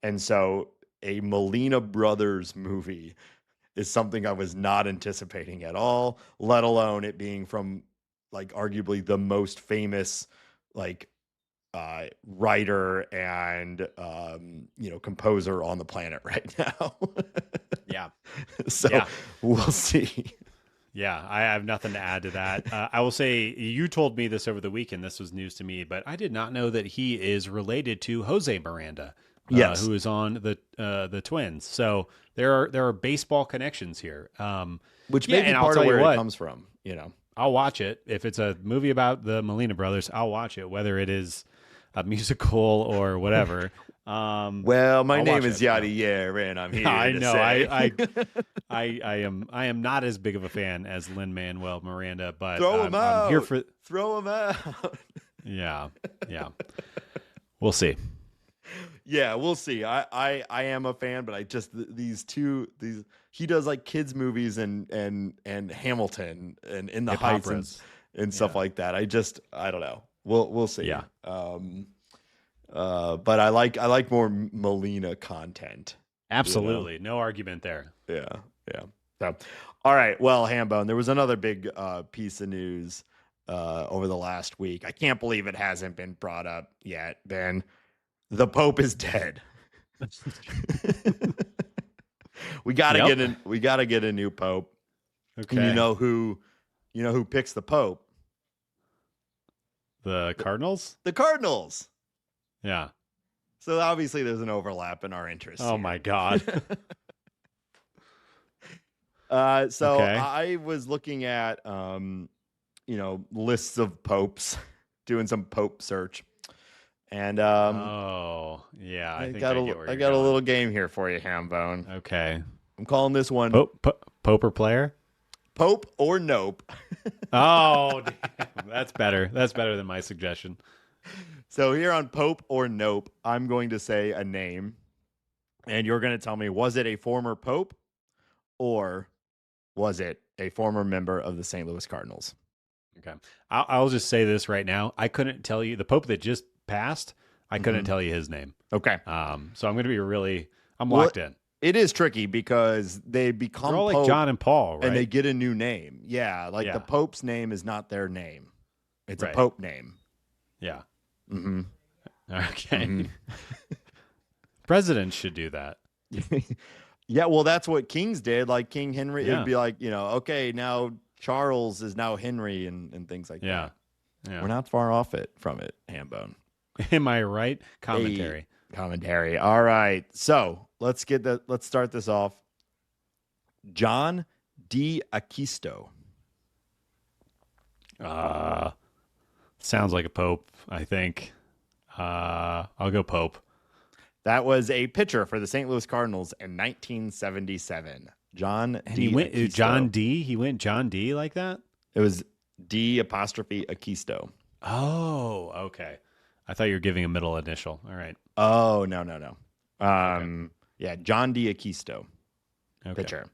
S1: And so a Molina Brothers movie is something I was not anticipating at all, let alone it being from, like, arguably the most famous, like, writer and composer on the planet right now. So we'll see.
S2: Yeah, I have nothing to add to that. I will say, you told me this over the weekend. This was news to me, but I did not know that he is related to Jose Miranda, who is on the Twins. So there are baseball connections here.
S1: Which may be part of where it comes from.
S2: I'll watch it. If it's a movie about the Molina brothers, I'll watch it, whether it is a musical or whatever.
S1: Well, my name is Yadier, and I'm here.
S2: I
S1: to
S2: know.
S1: Say.
S2: I am not as big of a fan as Lin-Manuel Miranda, but
S1: throw him out.
S2: I'm here for
S1: throw him out.
S2: Yeah. We'll see.
S1: Yeah, we'll see. I am a fan, but I just these he does like kids movies and Hamilton and In the Heights and stuff like that. I don't know. We'll see.
S2: Yeah.
S1: But I like more Molina content.
S2: Absolutely. No argument there.
S1: Yeah. So, all right. Well, Hambone, there was another big piece of news over the last week. I can't believe it hasn't been brought up yet, Ben. The Pope is dead. We gotta get a new Pope.
S2: Okay.
S1: And you know who picks the Pope?
S2: The Cardinals?
S1: The Cardinals.
S2: Yeah.
S1: So obviously there's an overlap in our interests.
S2: Oh
S1: here.
S2: my God.
S1: I was looking at lists of popes, doing some Pope search. And
S2: I got
S1: a little game here for you, Hambone.
S2: Okay.
S1: I'm calling this one
S2: Pope or player?
S1: Pope or Nope.
S2: Oh, damn. That's better. That's better than my suggestion.
S1: So here on Pope or Nope, I'm going to say a name, and you're going to tell me, was it a former Pope or was it a former member of the St. Louis Cardinals?
S2: Okay. I'll just say this right now. I couldn't tell you the Pope that just passed. I couldn't tell you his name.
S1: Okay.
S2: So I'm going to be I'm locked in.
S1: It is tricky because they become
S2: all
S1: Pope
S2: like John and Paul, right?
S1: And they get a new name. Yeah. The Pope's name is not their name. It's a Pope name.
S2: Yeah.
S1: Mm-hmm.
S2: Okay. Mm-hmm. Presidents should do that.
S1: Yeah, well, that's what kings did. Like King Henry, it'd be like, okay, now Charles is now Henry and things like that.
S2: Yeah.
S1: We're not far off from it, Hambone.
S2: Am I right? Commentary.
S1: Commentary. All right. So let's start this off. John D. Akisto.
S2: Sounds like a Pope, I think. I'll go Pope.
S1: That was a pitcher for the St. Louis Cardinals in 1977. John D.
S2: He went
S1: Akisto.
S2: John D. He went John D. like that?
S1: It was D' Akisto.
S2: Oh, okay. I thought you were giving a middle initial. All right.
S1: Oh, no. Okay. Yeah, John D. Akisto.
S2: Okay.
S1: Pitcher.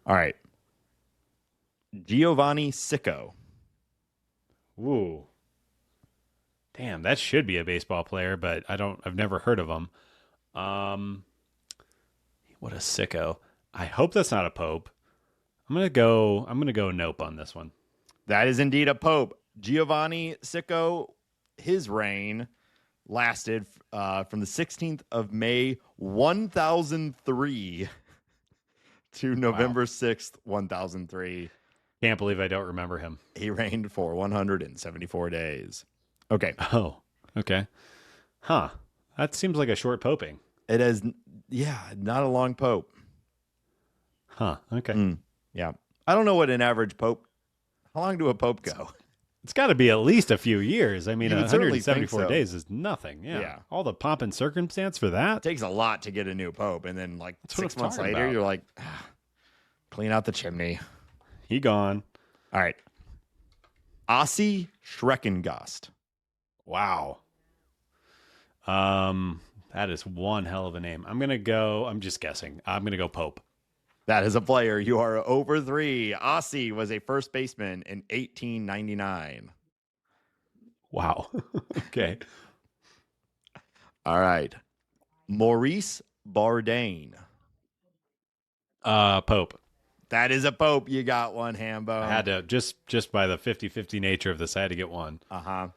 S1: All right. Giovanni Sicco.
S2: Ooh. Damn, that should be a baseball player, but I've never heard of him. What a sicko. I hope that's not a Pope. I'm gonna go nope on this one.
S1: That is indeed a Pope. Giovanni Sicco, his reign lasted from the 16th of May, 1003 to November 6th, 1003.
S2: Can't believe I don't remember him.
S1: He reigned for 174 days. Okay.
S2: Oh, okay. Huh. That seems like a short poping.
S1: It is, not a long Pope.
S2: Huh. Okay.
S1: Yeah. I don't know what an average Pope, how long do a Pope go?
S2: It's got to be at least a few years. I mean,
S1: You would certainly
S2: 174
S1: think so.
S2: days is nothing. Yeah.
S1: Yeah.
S2: All the pomp and circumstance for that.
S1: It takes a lot to get a new Pope. And then like
S2: That's what
S1: 6
S2: I'm
S1: months
S2: talking
S1: later,
S2: about.
S1: you're like, clean out the chimney.
S2: He gone.
S1: All right. Ossie Schreckengast.
S2: Wow. That is one hell of a name. I'm just guessing. I'm going to go Pope.
S1: That is a player. You are over 3. Ossie was a first baseman in 1899.
S2: Wow. Okay.
S1: All right. Maurice Bourdain.
S2: Pope.
S1: That is a Pope. You got one, Hambo.
S2: I had to, just by the 50-50 nature of this, I had to get one.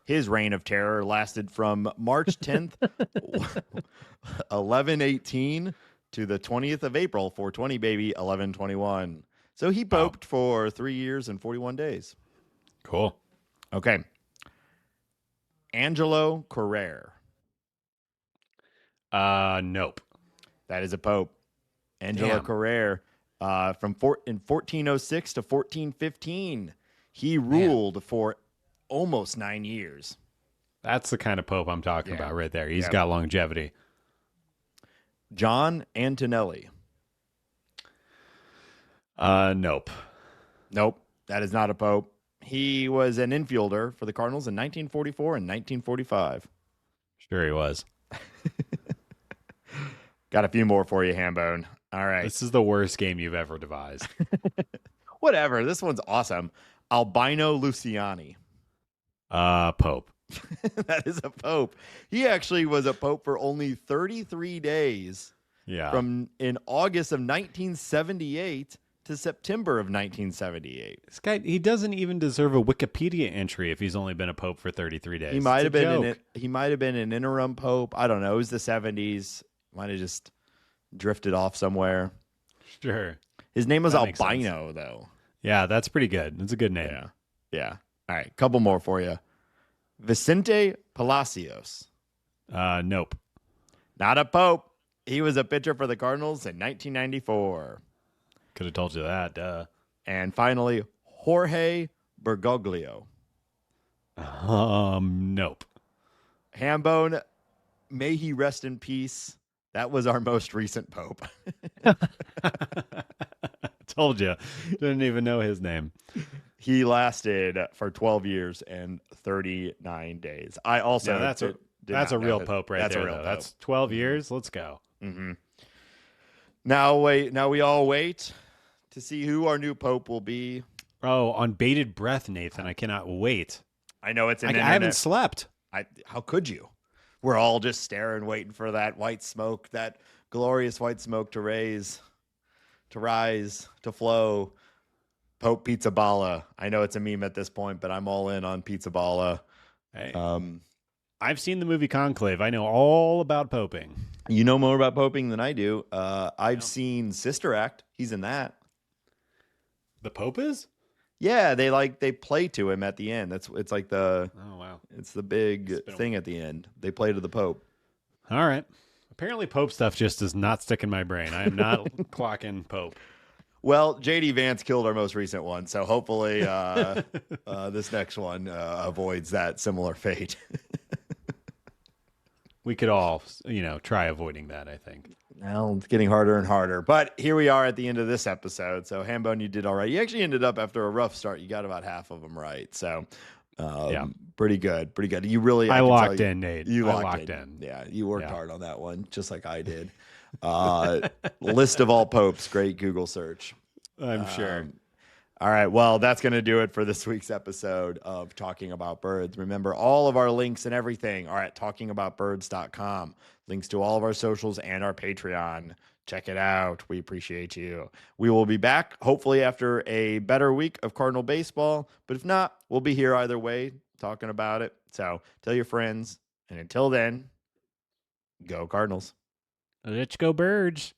S1: His reign of terror lasted from March 10th, 1118 to the 20th of April, 420, baby, 1121. So he poped for 3 years and 41 days.
S2: Cool.
S1: Okay. Angelo Carrere.
S2: Nope.
S1: That is a Pope. Angelo Carrere. In 1406 to 1415, he ruled for almost 9 years.
S2: That's the kind of Pope I'm talking about right there. He's got longevity.
S1: John Antonelli.
S2: Nope.
S1: Nope, that is not a Pope. He was an infielder for the Cardinals in 1944 and 1945.
S2: Sure he was.
S1: Got a few more for you, Hambone. All right.
S2: This is the worst game you've ever devised.
S1: Whatever. This one's awesome. Albino Luciani.
S2: Pope.
S1: That is a Pope. He actually was a Pope for only 33 days.
S2: Yeah.
S1: From in August of 1978 to September of 1978.
S2: This guy, he doesn't even deserve a Wikipedia entry if he's only been a Pope for 33 days.
S1: He might have been an interim Pope. I don't know. It was the 70s. Might have just drifted off somewhere.
S2: Sure.
S1: His name was Albino, though.
S2: Yeah, that's pretty good. It's a good name.
S1: Yeah. All right. Couple more for you. Vicente Palacios.
S2: Nope.
S1: Not a Pope. He was a pitcher for the Cardinals in 1994.
S2: Could have told you that. Duh.
S1: And finally, Jorge Bergoglio.
S2: Nope.
S1: Hambone, may he rest in peace. That was our most recent Pope.
S2: Told you. Didn't even know his name.
S1: He lasted for 12 years and 39 days. I also
S2: that's a real Pope right
S1: that's
S2: there.
S1: A real Pope.
S2: That's 12 years. Let's go.
S1: Mm-hmm. Now we all wait to see who our new Pope will be.
S2: Oh, on bated breath, Nathan. I cannot wait.
S1: I know it's
S2: I haven't slept.
S1: How could you? We're all just staring, waiting for that white smoke, that glorious white smoke to rise, to flow. Pope Pizza Balla. I know it's a meme at this point, but I'm all in on Pizza Balla.
S2: Hey, I've seen the movie Conclave. I know all about poping.
S1: You know more about poping than I do. I've seen Sister Act. He's in that.
S2: The Pope is?
S1: Yeah, they play to him at the end. It's like
S2: Oh wow,
S1: it's the big thing at the end. They play to the Pope.
S2: All right. Apparently, Pope stuff just does not stick in my brain. I am not clocking Pope.
S1: Well, JD Vance killed our most recent one, so hopefully this next one avoids that similar fate.
S2: We could all, try avoiding that, I think.
S1: Well, it's getting harder and harder. But here we are at the end of this episode. So, Hambone, you did all right. You actually ended up, after a rough start, you got about half of them right. So, pretty good. Pretty good. You really...
S2: I locked in, Nate.
S1: You locked in. Yeah, you worked hard on that one, just like I did. List of all popes, great Google search.
S2: I'm sure.
S1: All right. Well, that's going to do it for this week's episode of Talking About Birds. Remember, all of our links and everything are at talkingaboutbirds.com. Links to all of our socials and our Patreon. Check it out. We appreciate you. We will be back, hopefully, after a better week of Cardinal baseball. But if not, we'll be here either way talking about it. So tell your friends. And until then, go Cardinals.
S2: Let's go Birds.